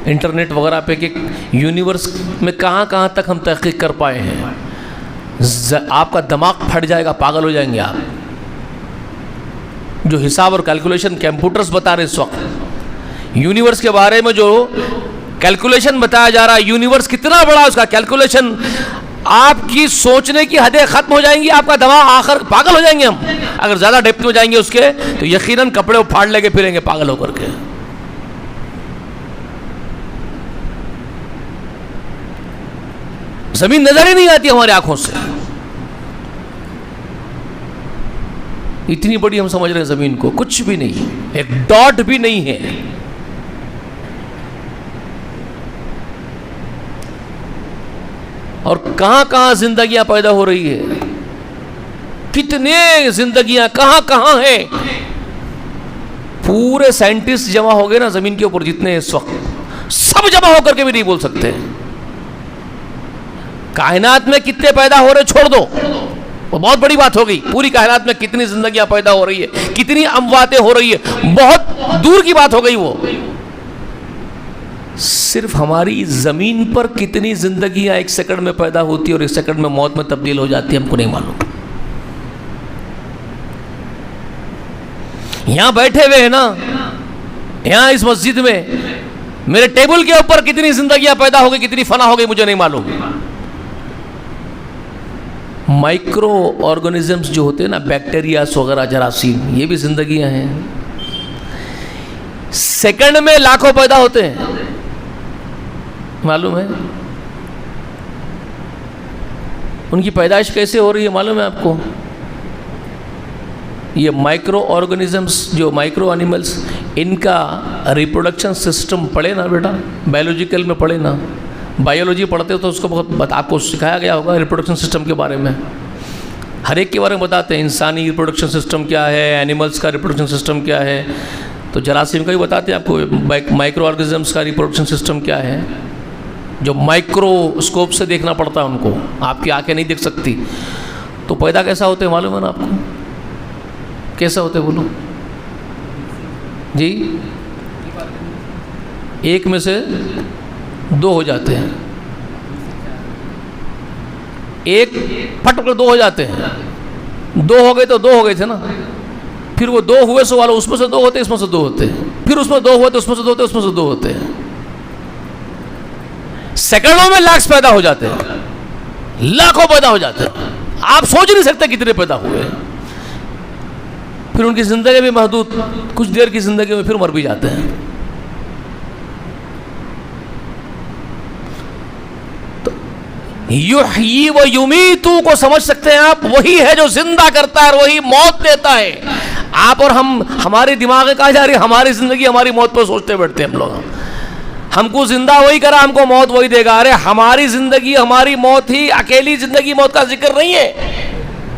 انٹرنیٹ وغیرہ پہ کہ یونیورس میں کہاں تک ہم تحقیق کر پائے ہیں. آپ کا دماغ پھٹ جائے گا, پاگل ہو جائیں گے آپ. جو حساب اور کیلکولیشن کمپیوٹرز بتا رہے اس وقت یونیورس کے بارے میں, جو کیلکولیشن بتایا جا رہا ہے یونیورس کتنا بڑا, اس کا کیلکولیشن, آپ کی سوچنے کی حدیں ختم ہو جائیں گی. آپ کا دماغ آخر پاگل ہو جائیں گے ہم اگر زیادہ ڈیپتھ میں جائیں گے اس کے, تو یقیناً کپڑے پھاڑ لے کے پھریں گے پاگل ہو کر کے. زمین نظر ہی نہیں آتی ہماری آنکھوں سے, اتنی بڑی ہم سمجھ رہے ہیں زمین کو. کچھ بھی نہیں, ایک ڈاٹ بھی نہیں ہے. اور کہاں کہاں زندگیاں پیدا ہو رہی ہے، کتنے زندگیاں کہاں کہاں ہیں. پورے سائنٹسٹ جمع ہو گئے نا زمین کے اوپر جتنے اس وقت، سب جمع ہو کر کے بھی نہیں بول سکتے. کائنات میں کتنے پیدا ہو رہے چھوڑ دو، وہ بہت بڑی بات ہو گئی. پوری کائنات میں کتنی زندگیاں پیدا ہو رہی ہے، کتنی امواتیں ہو رہی ہے، بہت دور کی بات ہو گئی. وہ صرف ہماری زمین پر کتنی زندگیاں ایک سیکنڈ میں پیدا ہوتی ہے اور ایک سیکنڈ میں موت میں تبدیل ہو جاتی ہے، ہم کو نہیں معلوم. یہاں بیٹھے ہوئے ہیں نا، یہاں اس مسجد میں میرے ٹیبل کے اوپر کتنی زندگیاں پیدا ہو گئی، کتنی فنا ہو گئی، مجھے نہیں معلوم. مائکرو آرگنزمز جو ہوتے ہیں نا، بیکٹیریاز وغیرہ، جراثیم، یہ بھی زندگیاں ہیں. سیکنڈ میں لاکھوں پیدا ہوتے ہیں، معلوم ہے؟ ان کی پیدائش کیسے ہو رہی ہے معلوم ہے آپ کو؟ یہ مائکرو آرگنزمز جو مائکرو اینیملز، ان کا ریپروڈکشن سسٹم پڑھے نا بیٹا، بایولوجیکل میں پڑھے نا، بایولوجی پڑھتے ہو تو اس کو بہت آپ کو سکھایا گیا ہوگا ریپروڈکشن سسٹم کے بارے میں. ہر ایک کے بارے میں بتاتے ہیں، انسانی ریپروڈکشن سسٹم کیا ہے، اینیملز کا ریپروڈکشن سسٹم کیا ہے. تو جراثیم کا بھی بتاتے ہیں آپ کو مائکرو آرگنزمز کا ریپروڈکشن سسٹم کیا ہے، جو مائکرو اسکوپ سے دیکھنا پڑتا ہے ان کو، آپ کی آنکھیں نہیں دیکھ سکتی. تو پیدا کیسا ہوتے ہیں معلوم ہے نا آپ کو؟ کیسا ہوتے بولو جی؟ ایک میں سے دو ہو جاتے ہیں، ایک پھٹ کر دو ہو جاتے ہیں. دو ہو گئے تو دو ہو گئے تھے نا، پھر وہ دو ہوئے سو والا اس میں سے دو ہوتے، اس میں سے دو ہوتے ہیں، پھر اس میں دو ہوئے تو اس میں سے دو ہوتے، اس میں سے دو ہوتے ہیں. سیکنڈوں میں لاکھ پیدا ہو جاتے ہیں، لاکھوں پیدا ہو جاتے ہیں. آپ سوچ نہیں سکتے کتنے پیدا ہوئے. پھر ان کی زندگی بھی محدود، کچھ دیر کی زندگی میں پھر مر بھی جاتے ہیں. یحیی و یمیتو کو سمجھ سکتے ہیں آپ؟ وہی ہے جو زندہ کرتا ہے اور وہی موت دیتا ہے. آپ اور ہماری دماغ کہا جا رہی ہے ہماری زندگی ہماری موت پر سوچتے بیٹھتے ہیں ہم لوگ. ہم کو زندہ وہی کرا، ہم کو موت وہی دے گا. ارے ہماری زندگی ہماری موت ہی، اکیلی زندگی موت کا ذکر نہیں ہے.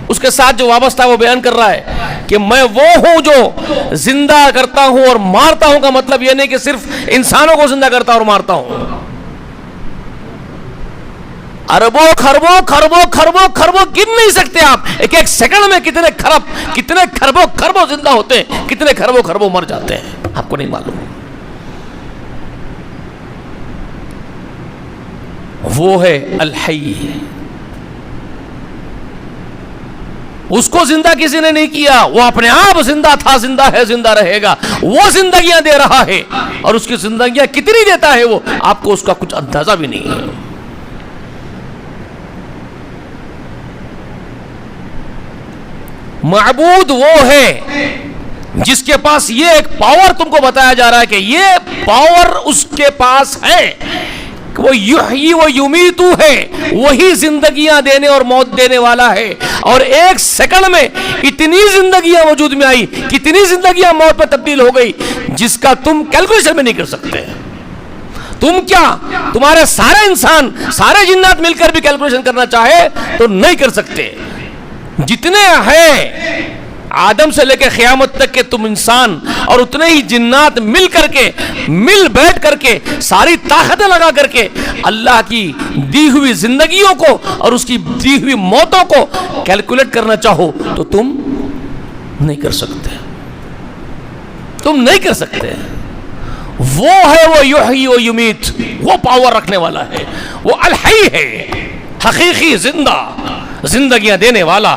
اس کے ساتھ جو وابستہ وہ بیان کر رہا ہے کہ میں وہ ہوں جو زندہ کرتا ہوں اور مارتا ہوں. کا مطلب یہ نہیں کہ صرف انسانوں کو زندہ کرتا اور مارتا ہوں. اربوں خربوں خربوں خربوں خربوں گن نہیں سکتے آپ. ایک ایک سیکنڈ میں کتنے خربوں خربوں زندہ ہوتے ہیں، کتنے خربوں خربوں مر جاتے ہیں، آپ کو نہیں معلوم. وہ ہے الحی. اس کو زندہ کسی نے نہیں کیا، وہ اپنے آپ زندہ تھا، زندہ ہے، زندہ رہے گا. وہ زندگیاں دے رہا ہے، اور اس کی زندگیاں کتنی دیتا ہے وہ آپ کو اس کا کچھ اندازہ بھی نہیں ہے. معبود وہ ہے جس کے پاس یہ ایک پاور تم کو بتایا جا رہا ہے کہ یہ پاور اس کے پاس ہے. وہ یحیی و یمیتو ہے، وہی زندگیاں دینے اور موت دینے والا ہے. اور ایک سیکنڈ میں اتنی زندگیاں وجود میں آئی، کتنی زندگیاں موت میں تبدیل ہو گئی، جس کا تم کیلکولیشن میں نہیں کر سکتے. تم کیا، تمہارے سارے انسان، سارے جنات مل کر بھی کیلکولیشن کرنا چاہے تو نہیں کر سکتے. جتنے ہیں آدم سے لے کے قیامت تک کے تم انسان اور اتنے ہی جنات مل بیٹھ کر کے ساری طاقتیں لگا کر کے اللہ کی دی ہوئی زندگیوں کو اور اس کی دی ہوئی موتوں کو کیلکولیٹ کرنا چاہو تو تم نہیں کر سکتے. تم نہیں کر سکتے. وہ ہے وہ یحیی و یمیت، وہ پاور رکھنے والا ہے، وہ الحی ہے، حقیقی زندگیاں دینے والا.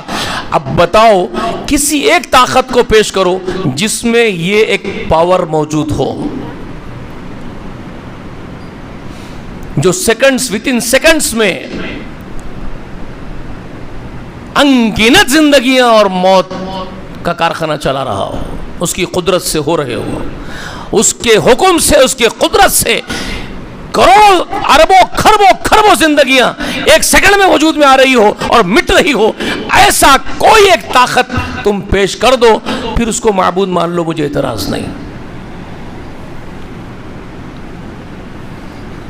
اب بتاؤ کسی ایک طاقت کو پیش کرو جس میں یہ ایک پاور موجود ہو جو ودن سیکنڈز میں انگنت زندگیاں اور موت کا کارخانہ چلا رہا ہو، اس کی قدرت سے ہو رہے ہو، اس کے حکم سے، اس کی قدرت سے کروڑ اربوں خربوں خربوں زندگیاں ایک سیکنڈ میں وجود میں آ رہی ہو اور مٹ رہی ہو. ایسا کوئی ایک طاقت تم پیش کر دو، پھر اس کو معبود مان لو، مجھے اعتراض نہیں.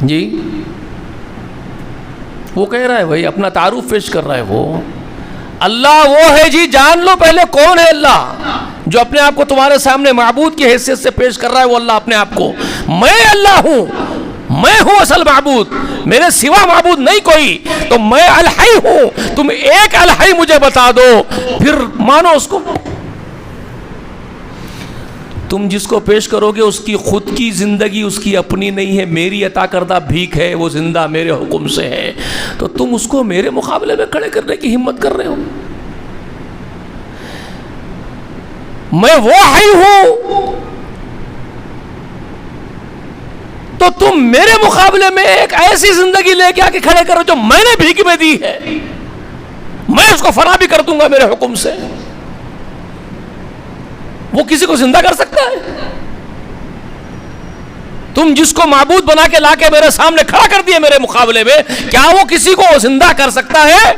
جی وہ کہہ رہا ہے بھائی اپنا تعارف پیش کر رہا ہے وہ اللہ وہ ہے جی جان لو پہلے کون ہے اللہ جو اپنے آپ کو تمہارے سامنے معبود کی حیثیت سے پیش کر رہا ہے وہ اللہ اپنے آپ کو میں اللہ ہوں میں ہوں اصل معبود میرے سوا معبود نہیں کوئی تو میں الحی ہوں تم ایک الحی مجھے بتا دو پھر مانو اس کو تم جس کو پیش کرو گے اس کی خود کی زندگی اس کی اپنی نہیں ہے میری عطا کردہ بھیک ہے وہ زندہ میرے حکم سے ہے تو تم اس کو میرے مقابلے میں کھڑے کرنے کی ہمت کر رہے ہو میں وہ حی ہوں تو تم میرے مقابلے میں ایک ایسی زندگی لے کے آ کے کھڑے کرو جو میں نے بھیک میں دی ہے میں اس کو فنا بھی کر دوں گا میرے حکم سے وہ کسی کو زندہ کر سکتا ہے تم جس کو معبود بنا کے لا کے میرے سامنے کھڑا کر دیے میرے مقابلے میں کیا وہ کسی کو زندہ کر سکتا ہے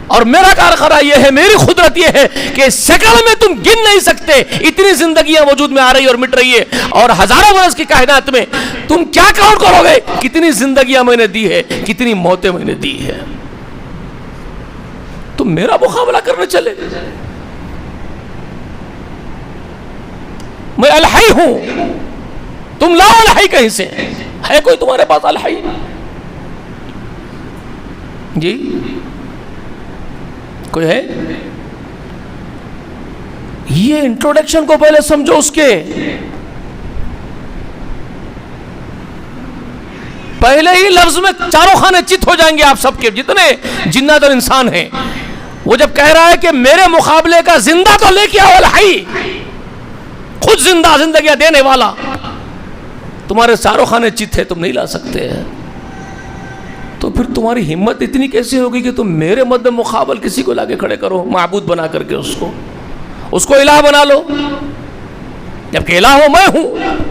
اور میرا کارخانہ یہ ہے میری قدرت یہ ہے کہ شکل میں تم گن نہیں سکتے اتنی زندگیاں وجود میں آ رہی اور مٹ رہی ہے اور ہزاروں برس کی کائنات میں تم کیا کاؤنٹ کرو گے کتنی زندگیاں میں نے دی ہے کتنی موتیں میں نے دی ہے تم میرا مقابلہ کرنے چلے میں الحی ہوں تم لاؤ الحی کہیں سے ہے کوئی تمہارے پاس الحی جی کوئی ہے یہ انٹروڈکشن کو پہلے سمجھو اس کے پہلے ہی لفظ میں چاروں خانے چت ہو جائیں گے آپ سب کے جتنے جنات اور انسان ہیں وہ جب کہہ رہا ہے کہ میرے مقابلے کا زندہ تو لے کے آؤ الحی خود زندہ زندگیاں دینے والا تمہارے چاروں خانے چت ہے تم نہیں لا سکتے تو پھر تمہاری ہمت اتنی کیسے ہوگی کہ تم میرے مد مقابل کسی کو لا کے کھڑے کرو معبود بنا کر کے اس کو الہ بنا لو جبکہ الہ ہو میں ہوں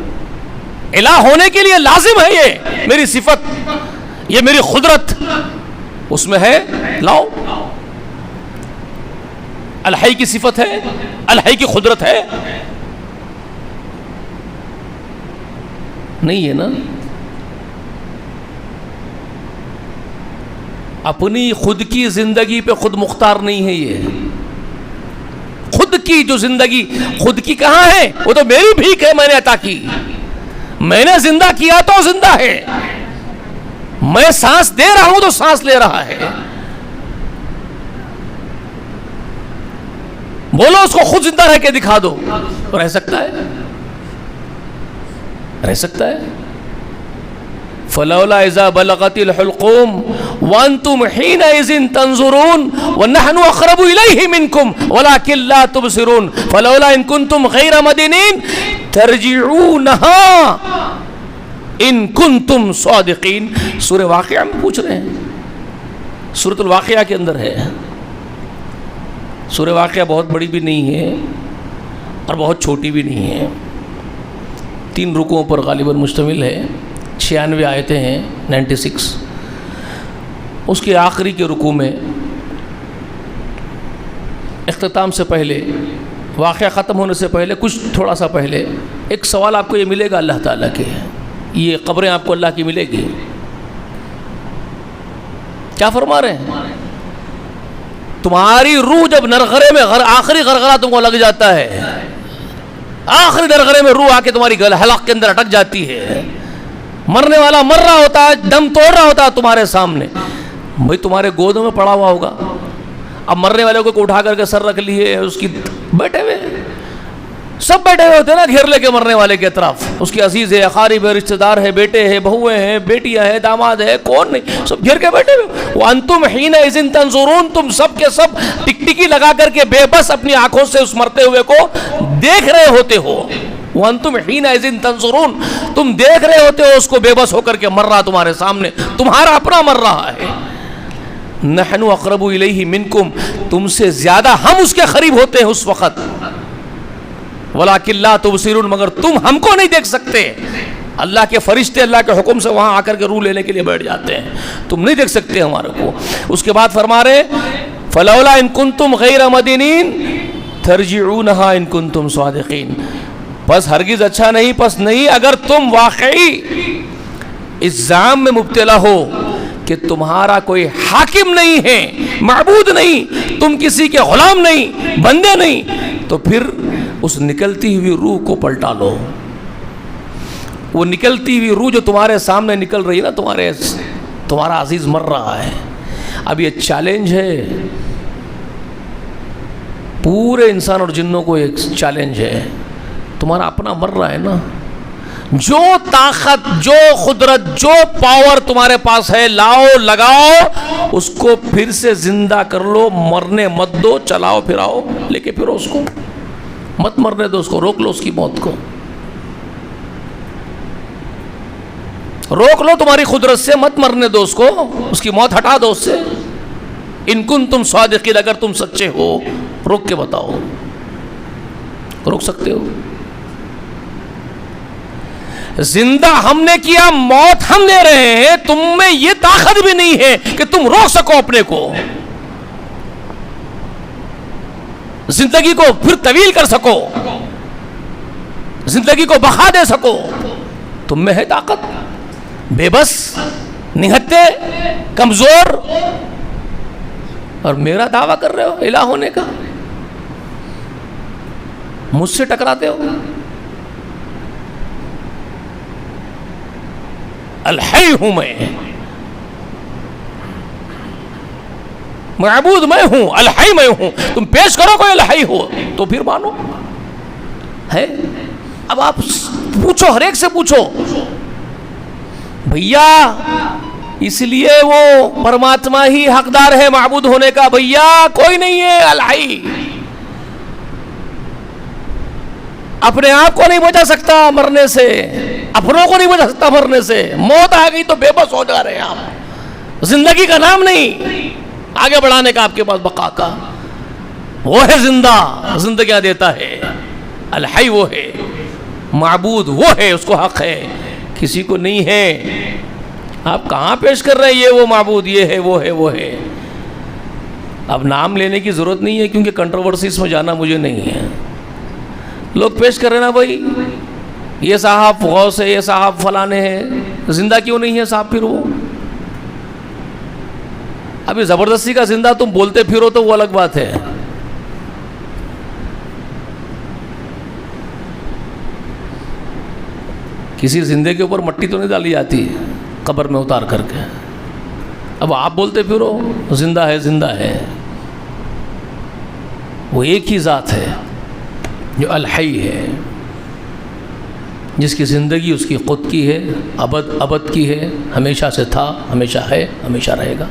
الہ ہونے کے لیے لازم ہے یہ میری صفت یہ میری قدرت اس میں ہے لاؤ الحی کی صفت ہے الحی کی قدرت ہے نہیں ہے نا اپنی خود کی زندگی پہ خود مختار نہیں ہے یہ خود کی جو زندگی خود کی کہاں ہے وہ تو میری بھیک ہے میں نے عطا کی میں نے زندہ کیا تو زندہ ہے میں سانس دے رہا ہوں تو سانس لے رہا ہے بولو اس کو خود زندہ رہ کے دکھا دو رہ سکتا ہے رہ سکتا ہے فلولا اذا بلغت الحلقوم وانتم حينئذ تنظرون ونحن اقرب اليه منكم ولكن لا تبصرون فلولا ان كنتم غير مدينين ترجعونها ان كنتم صادقين سورہ واقعہ میں پوچھ رہے ہیں سورۃ الواقعہ کے اندر ہے سورہ واقعہ بہت بڑی بھی نہیں ہے اور بہت چھوٹی بھی نہیں ہے 3 رکوعوں پر غالباً مشتمل ہے 96 آیتیں ہیں 96 اس کے آخری کے رکوع میں اختتام سے پہلے واقعہ ختم ہونے سے پہلے کچھ تھوڑا سا پہلے ایک سوال آپ کو یہ ملے گا اللہ تعالیٰ کے یہ قبریں آپ کو اللہ کی ملے گی کیا فرما رہے ہیں تمہاری روح جب نرغرے میں آخری غرغرہ تم کو لگ جاتا ہے آخری درغرے میں روح آ کے تمہاری حلق کے اندر اٹک جاتی ہے مرنے والا مر رہا ہوتا ہے دم توڑ رہا ہوتا ہے تمہارے سامنے بھائی تمہارے گودوں میں پڑا ہوا ہوگا اب مرنے والے کو اٹھا کر کے سر رکھ لیے اس کی بیٹھے ہوئے سب بیٹھے ہوئے ہوتے نا گھیر لے کے مرنے والے کے اطراف اس کے عزیز ہے اقارب ہے رشتہ دار ہے بیٹے ہیں بہویں ہیں بیٹیاں ہیں داماد ہے کون نہیں سب گھیر کے بیٹھے ہوئے وانتم حینئذ تنظرون تم سب کے سب ٹکٹکی لگا کر کے بے بس اپنی آنکھوں سے اس مرتے ہوئے کو دیکھ رہے ہوتے ہو وانتم حینئذ تنظرون تم دیکھ رہے ہوتے ہو اس کو بے بس ہو کر کے مر رہا تمہارے سامنے تمہارا اپنا مر رہا ہے نحن اقرب الیہ منکم تم سے زیادہ ہم اس کے قریب ہوتے ہیں اس وقت ولیکن لا تبصرون مگر تم ہم کو نہیں دیکھ سکتے اللہ کے فرشتے اللہ کے حکم سے وہاں آ کر کے روح لینے کے لیے بیٹھ جاتے ہیں تم نہیں دیکھ سکتے ہمارے کو اس کے بعد فرما رہے فلولا ان کنتم غیر مدینین ترجعونها ان کنتم صادقین پس ہرگز اچھا نہیں، پس نہیں اگر تم واقعی اس زعم میں مبتلا ہو کہ تمہارا کوئی حاکم نہیں ہے، معبود نہیں، تم کسی کے غلام نہیں، بندے نہیں، تو پھر اس نکلتی ہوئی روح کو پلٹا لو. وہ نکلتی ہوئی روح جو تمہارے سامنے نکل رہی ہے نا، تمہارا عزیز مر رہا ہے. اب یہ چیلنج ہے، پورے انسان اور جنوں کو ایک چیلنج ہے. تمہارا اپنا مر رہا ہے نا، جو طاقت، جو قدرت، جو پاور تمہارے پاس ہے لاؤ، لگاؤ، اس کو پھر سے زندہ کر لو. مرنے مت دو، چلاؤ پھراؤ، لے کے پھرو اس کو، مت مرنے دو اس کو، روک لو اس کی موت کو، روک لو تمہاری قدرت سے، مت مرنے دو اس کو، اس کی موت ہٹا دو اس سے. ان کنتم صادقین، اگر تم سچے ہو، روک کے بتاؤ. روک سکتے ہو؟ زندہ ہم نے کیا، موت ہم دے رہے ہیں، تم میں یہ طاقت بھی نہیں ہے کہ تم روک سکو اپنے کو، زندگی کو پھر طویل کر سکو، زندگی کو بقا دے سکو. تم میں ہے طاقت؟ بے بس، نہتے، کمزور، اور میرا دعویٰ کر رہے ہو الہ ہونے کا، مجھ سے ٹکراتے ہو. الحی ہوں میں، معبود میں ہوں، الحی میں ہوں. تم پیش کرو کوئی الحی ہو تو پھر مانو ہے. اب آپ پوچھو، ہر ایک سے پوچھو، بھیا اس لیے وہ پرماتما ہی حقدار ہے معبود ہونے کا، بھیا کوئی نہیں ہے الحی، اپنے آپ کو نہیں بچا سکتا مرنے سے، اپنوں کو نہیں بچا سکتا مرنے سے. موت آ گئی تو بے بس ہو جا رہے ہیں آپ. زندگی کا نام نہیں آگے بڑھانے کا آپ کے پاس، بقا کا. وہ ہے زندہ، زندگیاں دیتا ہے. الحی وہ ہے، معبود وہ ہے، اس کو حق ہے، کسی کو نہیں ہے. آپ کہاں پیش کر رہے ہیں یہ وہ معبود، یہ ہے، وہ ہے، وہ ہے. اب نام لینے کی ضرورت نہیں ہے کیونکہ کنٹروورسیز میں جانا مجھے نہیں ہے. لوگ پیش کر رہے نا بھائی، یہ صاحب غوث ہے، یہ صاحب فلانے ہیں، زندہ کیوں نہیں ہے صاحب؟ پھر وہ ابھی زبردستی کا زندہ تم بولتے پھرو تو وہ الگ بات ہے. کسی زندے کے اوپر مٹی تو نہیں ڈالی جاتی قبر میں اتار کر کے. اب آپ بولتے پھرو زندہ ہے، زندہ ہے. وہ ایک ہی ذات ہے جو الحی ہے، جس کی زندگی اس کی خود کی ہے، ابد ابد کی ہے، ہمیشہ سے تھا، ہمیشہ ہے، ہمیشہ رہے گا.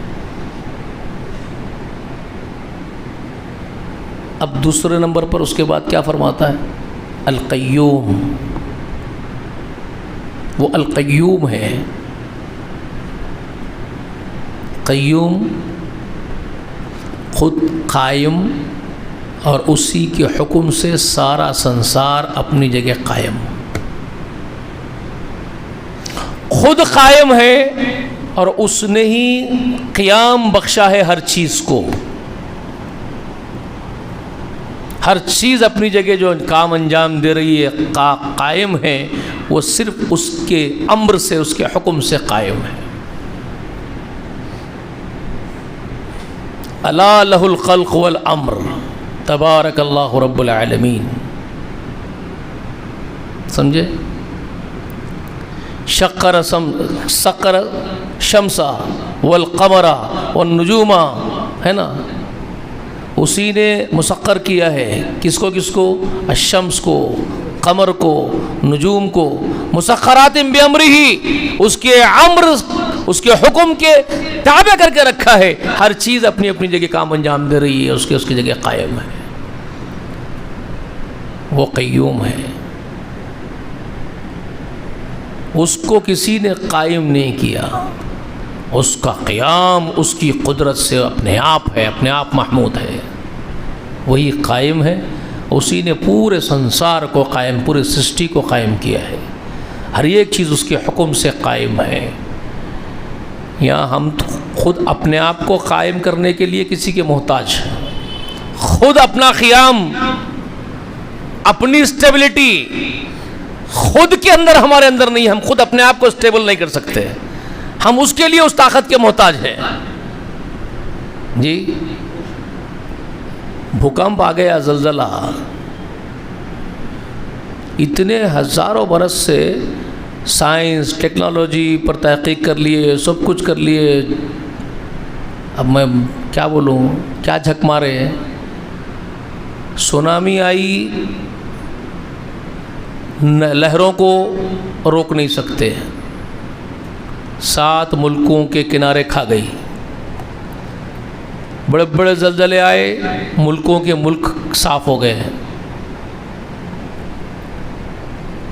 اب دوسرے نمبر پر اس کے بعد کیا فرماتا ہے؟ القیوم. وہ القیوم ہے. قیوم خود قائم، اور اسی کے حکم سے سارا سنسار اپنی جگہ قائم. خود قائم ہے اور اس نے ہی قیام بخشا ہے ہر چیز کو. ہر چیز اپنی جگہ جو کام انجام دے رہی ہے، قائم ہے، وہ صرف اس کے امر سے، اس کے حکم سے قائم ہے. الا لہ الخلق والامر تبارک اللہ رب العالمین. سمجھے؟ سخر شمس والقمر والنجوم، ہے نا، اسی نے مسخر کیا ہے. کس کو؟ کس کو؟ الشمس کو، قمر کو، نجوم کو. مسخرات بامرہ، اس کے امر، اس کے حکم کے تابع کر کے رکھا ہے. ہر چیز اپنی اپنی جگہ کام انجام دے رہی ہے، اس کی جگہ قائم ہے. وہ قیوم ہے. اس کو کسی نے قائم نہیں کیا. اس کا قیام اس کی قدرت سے اپنے آپ ہے، اپنے آپ محمود ہے. وہی قائم ہے. اسی نے پورے سنسار کو قائم، پورے سرشٹی کو قائم کیا ہے. ہر ایک چیز اس کے حکم سے قائم ہے. یہاں ہم خود اپنے آپ کو قائم کرنے کے لیے کسی کے محتاج ہیں. خود اپنا قیام اپنی اسٹیبلٹی خود کے اندر ہمارے اندر نہیں ہے. ہم خود اپنے آپ کو اسٹیبل نہیں کر سکتے. ہم اس کے لیے اس طاقت کے محتاج ہیں. جی بھوکمپ آ گیا, زلزلہ, اتنے ہزاروں برس سے سائنس ٹیکنالوجی پر تحقیق کر لیے, سب کچھ کر لیے, اب میں کیا بولوں, کیا جھک مارے. سونامی آئی, لہروں کو روک نہیں سکتے, 7 ملکوں کے کنارے کھا گئی. بڑے بڑے زلزلے آئے, ملکوں کے ملک صاف ہو گئے.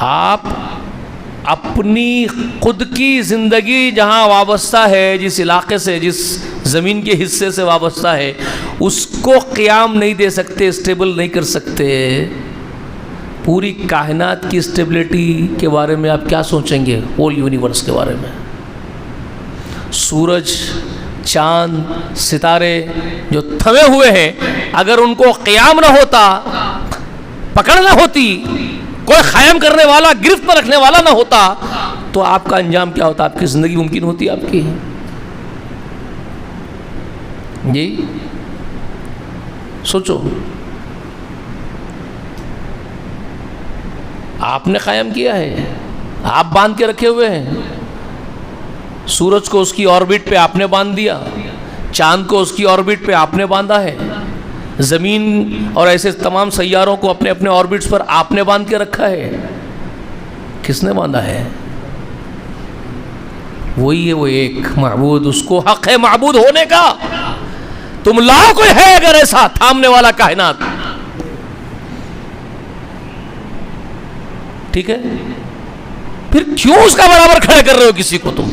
آپ اپنی خود کی زندگی جہاں وابستہ ہے, جس علاقے سے, جس زمین کے حصے سے وابستہ ہے, اس کو قیام نہیں دے سکتے, اسٹیبل نہیں کر سکتے. پوری کائنات کی اسٹیبلٹی کے بارے میں آپ کیا سوچیں گے؟ ہول یونیورس کے بارے میں. سورج, چاند, ستارے جو تھمے ہوئے ہیں, اگر ان کو قیام نہ ہوتا, پکڑ نہ ہوتی, کوئی قائم کرنے والا, گرفت میں رکھنے والا نہ ہوتا, تو آپ کا انجام کیا ہوتا؟ آپ کی زندگی ممکن ہوتی آپ کی؟ جی سوچو. آپ نے قائم کیا ہے, آپ باندھ کے رکھے ہوئے ہیں. سورج کو اس کی آربٹ پہ آپ نے باندھ دیا, چاند کو اس کی آربٹ پہ آپ نے باندھا ہے, زمین اور ایسے تمام سیاروں کو اپنے اپنے آربٹس پر آپ نے باندھ کے رکھا ہے. کس نے باندھا ہے؟ وہی ہے وہ ایک معبود. اس کو حق ہے معبود ہونے کا. تم لاؤ کوئی ہے اگر ایسا تھامنے والا کائنات, ٹھیک ہے, پھر کیوں اس کا برابر کھڑے کر رہے ہو کسی کو؟ تم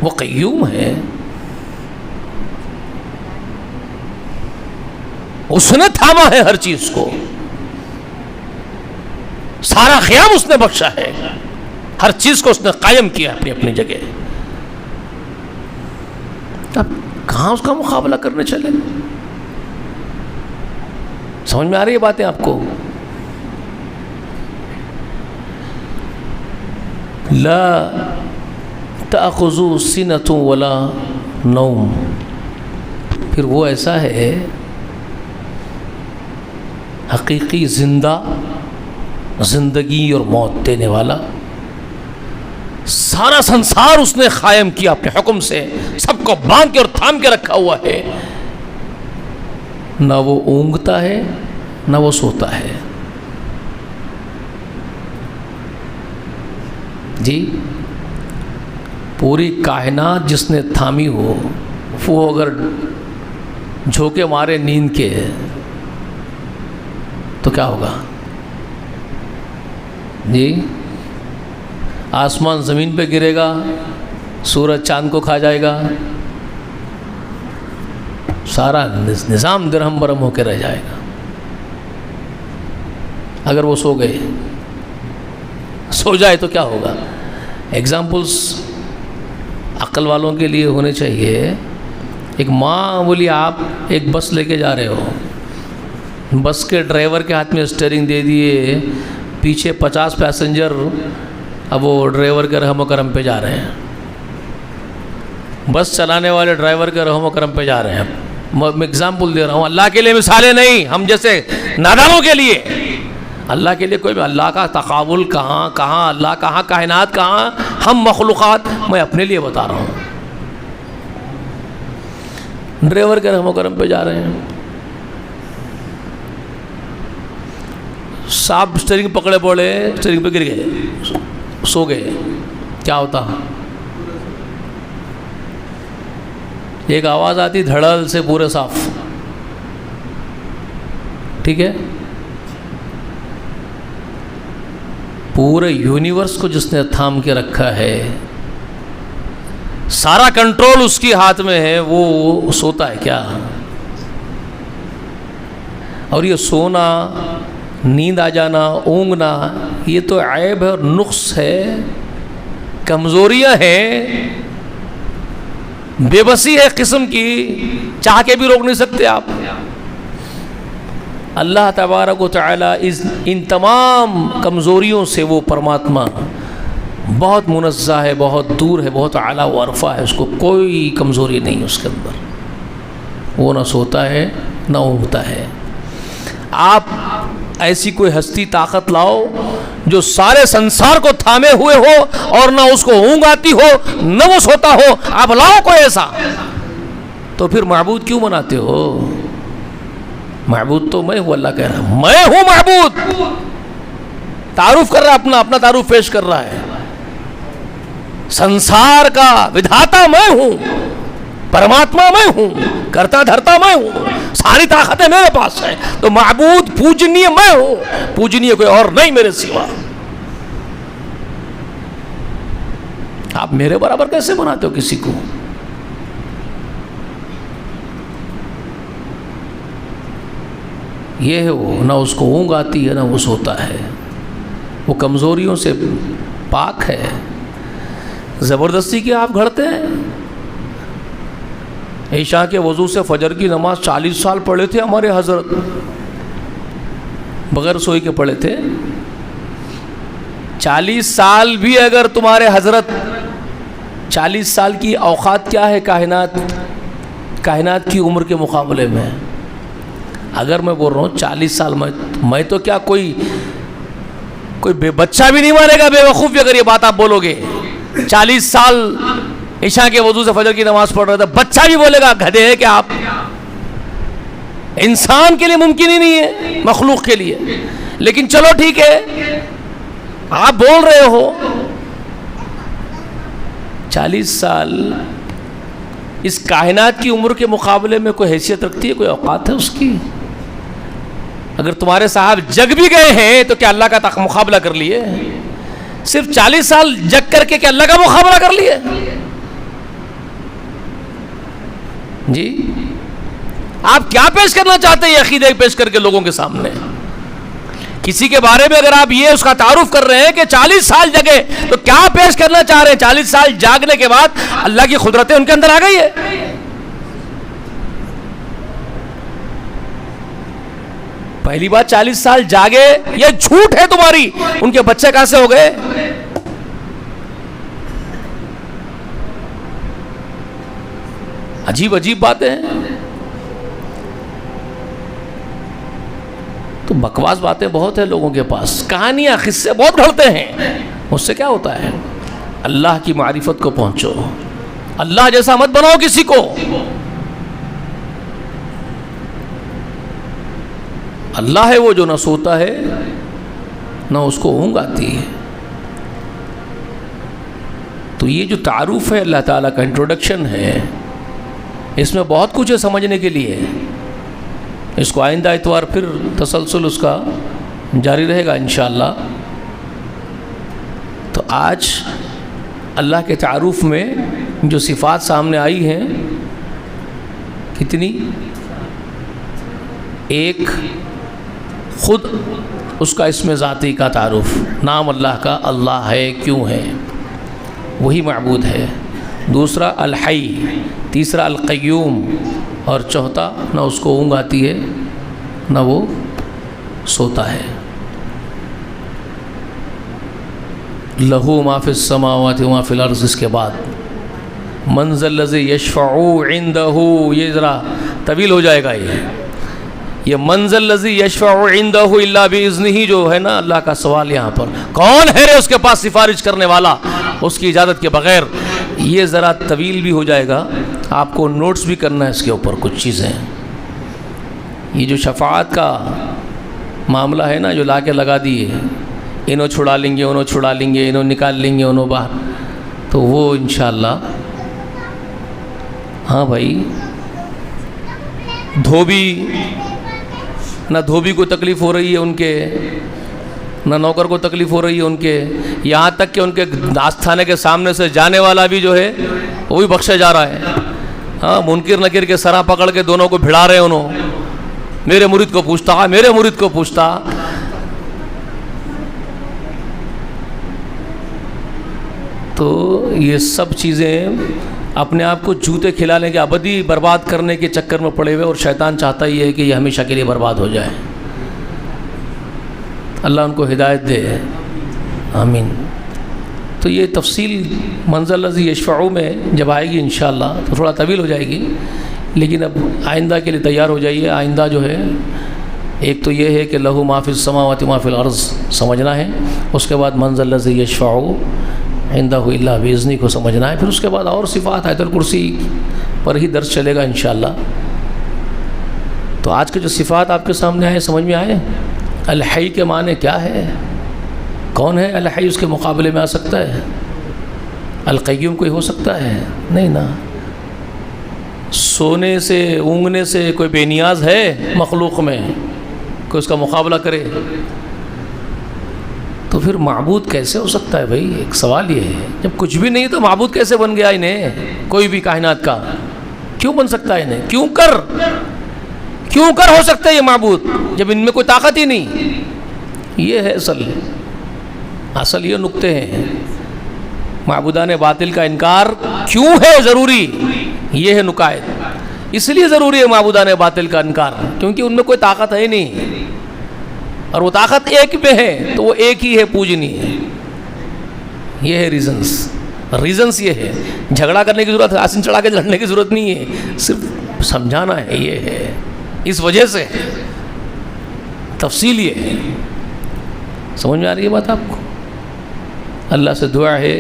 وہ قیوم ہے, اس نے تھاما ہے ہر چیز کو, سارا قیام اس نے بخشا ہے, ہر چیز کو اس نے قائم کیا اپنی اپنی جگہ. اب کہاں اس کا مقابلہ کرنے چلے؟ سمجھ میں آ رہی ہے باتیں آپ کو؟ لا تأخذو سنۃ ولا نوم. پھر وہ ایسا ہے حقیقی زندہ, زندگی اور موت دینے والا. سارا سنسار اس نے قائم کیا اپنے حکم سے, سب کو باندھ کے اور تھام کے رکھا ہوا ہے. نہ وہ اونگتا ہے نہ وہ سوتا ہے. جی پوری کائنات جس نے تھامی ہو, وہ اگر جھونکے مارے نیند کے تو کیا ہوگا؟ جی آسمان زمین پہ گرے گا, سورج چاند کو کھا جائے گا, سارا نظام درہم برہم ہو کے رہ جائے گا. اگر وہ سو گئے, سو جائے تو کیا ہوگا؟ ایگزامپلس عقل والوں کے لیے ہونے چاہیے. ایک ماں بولی, آپ ایک بس لے کے جا رہے ہو, بس کے ڈرائیور کے ہاتھ میں اسٹیئرنگ دے دیے, پیچھے 50 پیسنجر اب وہ ڈرائیور کے رحم و کرم پہ جا رہے ہیں, بس چلانے والے ڈرائیور کے رحم و کرم پہ جا رہے ہیں. میں ایگزامپل دے رہا ہوں, اللہ کے لیے مثالیں نہیں, ہم جیسے نادانوں کے لیے. اللہ کے لیے کوئی بھی, اللہ کا تقابل کہاں کہاں, اللہ کہاں, کائنات کہاں, ہم مخلوقات. میں اپنے لیے بتا رہا ہوں, ڈرائیور کے رحم و کرم پہ جا رہے ہیں. صاحب اسٹیئرنگ پکڑے پڑے, اسٹیئرنگ پہ گر گئے, سو گئے, کیا ہوتا؟ ایک آواز آتی دھڑل سے پورے صاف, ٹھیک ہے. پورے یونیورس کو جس نے تھام کے رکھا ہے, سارا کنٹرول اس کے ہاتھ میں ہے, وہ سوتا ہے کیا؟ اور یہ سونا, نیند آ جانا, اونگنا, یہ تو عیب ہے اور نقص ہے, کمزوریاں ہیں, بے بسی ہے قسم کی, چاہ کے بھی روک نہیں سکتے آپ. اللہ تبارک و تعالی ان تمام کمزوریوں سے وہ پرماتما بہت منزہ ہے، بہت دور ہے، بہت اعلیٰ و عرفہ ہے، اس کو کوئی کمزوری نہیں اس کے اندر، وہ نہ سوتا ہے نہ اونگتا ہے۔ آپ ایسی کوئی ہستی طاقت لاؤ جو سارے سنسار کو تھامے ہوئے ہو اور نہ اس کو اونگ آتی ہو نہ وہ سوتا ہو، آپ لاؤ کوئی ایسا، تو پھر معبود کیوں بناتے ہو؟ معبود تو میں ہوں، اللہ کہہ رہا ہے میں ہوں معبود، تعارف کر رہا ہے، اپنا تعارف پیش کر رہا ہے، سنسار کا ودھاتا میں ہوں، پرماتما میں ہوں، کرتا دھرتا میں ہوں، ساری طاقتیں میرے پاس ہیں، تو معبود پوجنیہ میں ہوں، پوجنیہ کوئی اور نہیں میرے سوا۔ آپ میرے برابر کیسے بناتے ہو کسی کو؟ یہ ہے وہ، نہ اس کو اونگ آتی ہے نہ وہ سوتا ہے، وہ کمزوریوں سے پاک ہے۔ زبردستی کی آپ گھڑتے ہیں؟ عشاء کے وضو سے فجر کی نماز 40 سال پڑھے تھے ہمارے حضرت، بغیر سوئی کے پڑھے تھے۔ 40 سال بھی اگر تمہارے حضرت، 40 سال کی اوقات کیا ہے کائنات کی عمر کے مقابلے میں؟ اگر میں بول رہا ہوں 40 سال میں تو کیا کوئی بے بچہ بھی نہیں مانے گا بے وقوف بھی اگر یہ بات آپ بولو گے۔ 40 سال عشاء کے وضو سے فجر کی نماز پڑھ رہے تھے، بچہ بھی بولے گا گدھے ہے کہ آپ، انسان کے لیے ممکن ہی نہیں ہے، مخلوق کے لیے۔ لیکن چلو ٹھیک ہے، آپ بول رہے ہو 40 سال اس کائنات کی عمر کے مقابلے میں کوئی حیثیت رکھتی ہے، کوئی اوقات ہے اس کی؟ اگر تمہارے صاحب جگ بھی گئے ہیں تو کیا اللہ کا مقابلہ کر لیے؟ صرف 40 سال جگ کر کے کیا اللہ کا مقابلہ کر لیے؟ جی آپ کیا پیش کرنا چاہتے ہیں یہ عقیدہ پیش کر کے لوگوں کے سامنے؟ کسی کے بارے میں اگر آپ یہ اس کا تعارف کر رہے ہیں کہ 40 سال جگے تو کیا پیش کرنا چاہ رہے ہیں؟ 40 سال جاگنے کے بعد اللہ کی قدرتیں ان کے اندر آ گئی ہے۔ پہلی بات 40 سال جاگے یہ جھوٹ ہے تمہاری، ان کے بچے کہاں سے ہو گئے؟ عجیب عجیب باتیں ہیں، تو بکواس باتیں بہت ہیں لوگوں کے پاس، کہانیاں قصے بہت گھڑتے ہیں، اس سے کیا ہوتا ہے؟ اللہ کی معرفت کو پہنچو، اللہ جیسا مت بناؤ کسی کو۔ اللہ ہے وہ جو نہ سوتا ہے نہ اس کو اونگ آتی ہے۔ تو یہ جو تعارف ہے اللہ تعالیٰ کا، انٹروڈکشن ہے، اس میں بہت کچھ ہے سمجھنے کے لیے۔ اس کو آئندہ اتوار پھر تسلسل اس کا جاری رہے گا انشاءاللہ۔ تو آج اللہ کے تعارف میں جو صفات سامنے آئی ہیں کتنی؟ ایک خود اس کا اسم ذاتی کا تعارف، نام اللہ کا اللہ ہے، کیوں ہے، وہی معبود ہے۔ دوسرا الحی، تیسرا القیوم، اور چوتھا نہ اس کو اونگ آتی ہے نہ وہ سوتا ہے۔ لہو ما فی السماوات وما فی الارض، اس کے بعد من ذا الذی یشفع عندہ، یہ ذرا طویل ہو جائے گا، یہ من ذا الذی یشفع عندہ الا باذنہ جو ہے نا اللہ کا سوال یہاں پر، کون ہے رے اس کے پاس سفارش کرنے والا اس کی اجازت کے بغیر، یہ ذرا طویل بھی ہو جائے گا، آپ کو نوٹس بھی کرنا ہے اس کے اوپر کچھ چیزیں۔ یہ جو شفاعت کا معاملہ ہے نا، جو لا کے لگا دیے، انہوں چھڑا لیں گے، انہوں چھڑا لیں گے، انہوں نکال لیں گے، انہوں باہر، تو وہ انشاءاللہ، ہاں بھائی، دھوبی، نہ دھوبی کو تکلیف ہو رہی ہے ان کے، نہ نوکر کو تکلیف ہو رہی ہے ان کے، یہاں تک کہ ان کے آستھانے کے سامنے سے جانے والا بھی جو ہے وہ بھی بخشا جا رہا ہے۔ ہاں، منکر نکیر کے سرا پکڑ کے دونوں کو بھڑا رہے ہیں، انہوں میرے مرید کو پوچھتا، میرے مرید کو پوچھتا۔ تو یہ سب چیزیں اپنے آپ کو جوتے کھلانے کے ابدی برباد کرنے کے چکر میں پڑے ہوئے، اور شیطان چاہتا ہی ہے کہ یہ ہمیشہ کے لیے برباد ہو جائے۔ اللہ ان کو ہدایت دے، آمین۔ تو یہ تفصیل منزل الذی یشفع میں جب آئے گی انشاءاللہ تو تھوڑا طویل ہو جائے گی، لیکن اب آئندہ کے لیے تیار ہو جائیے۔ آئندہ جو ہے ایک تو یہ ہے کہ لہو ما فی السماوات ما فی الارض سمجھنا ہے، اس کے بعد منزل الذی یشفع عندہ الا باذنہ کو سمجھنا ہے، پھر اس کے بعد اور صفات آیت الکرسی پر ہی درس چلے گا انشاءاللہ۔ تو آج کے جو صفات آپ کے سامنے آئے سمجھ میں آئے؟ الحی کے معنی کیا ہے؟ کون ہے الحی؟ اس کے مقابلے میں آ سکتا ہے؟ القیوم کوئی ہو سکتا ہے؟ نہیں نا۔ سونے سے اونگنے سے کوئی بے نیاز ہے مخلوق میں کوئی اس کا مقابلہ کرے؟ تو پھر معبود کیسے ہو سکتا ہے بھائی؟ ایک سوال یہ ہے، جب کچھ بھی نہیں تو معبود کیسے بن گیا انہیں؟ کوئی بھی کائنات کا کیوں بن سکتا ہے انہیں؟ کیوں کر ہو سکتا ہے یہ معبود جب ان میں کوئی طاقت ہی نہیں؟ یہ ہے اصل یہ نکتے ہیں۔ معبودان باطل کا انکار کیوں ہے ضروری؟ یہ ہے نکات۔ اس لیے ضروری ہے معبودان باطل کا انکار کیونکہ ان میں کوئی طاقت ہے نہیں، اور وہ طاقت ایک پہ ہے تو وہ ایک ہی ہے پوجنی ہے۔ یہ ہے ریزنس یہ ہے۔ جھگڑا کرنے کی ضرورت ہے، آسن چڑھا کے لڑنے کی ضرورت نہیں ہے، صرف سمجھانا ہے۔ یہ ہے اس وجہ سے تفصیل یہ ہے۔ سمجھ میں آ رہی ہے بات آپ کو؟ اللہ سے دعا ہے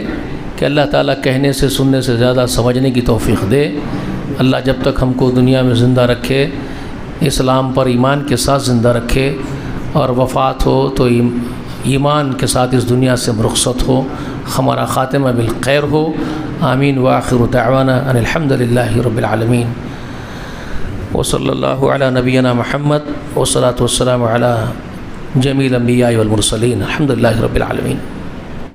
کہ اللہ تعالیٰ کہنے سے سننے سے زیادہ سمجھنے کی توفیق دے۔ اللہ جب تک ہم کو دنیا میں زندہ رکھے، اسلام پر ایمان کے ساتھ زندہ رکھے، اور وفات ہو تو ایمان کے ساتھ اس دنیا سے رخصت ہو، ہمارا خاتمہ بالخیر ہو۔ آمین۔ وآخر دعوانا ان الحمد للہ رب العالمین، وصلی اللہ علی نبینا محمد والصلاۃ والسلام علی جمیع الانبیاء والمرسلین، الحمد للہ رب العالمین۔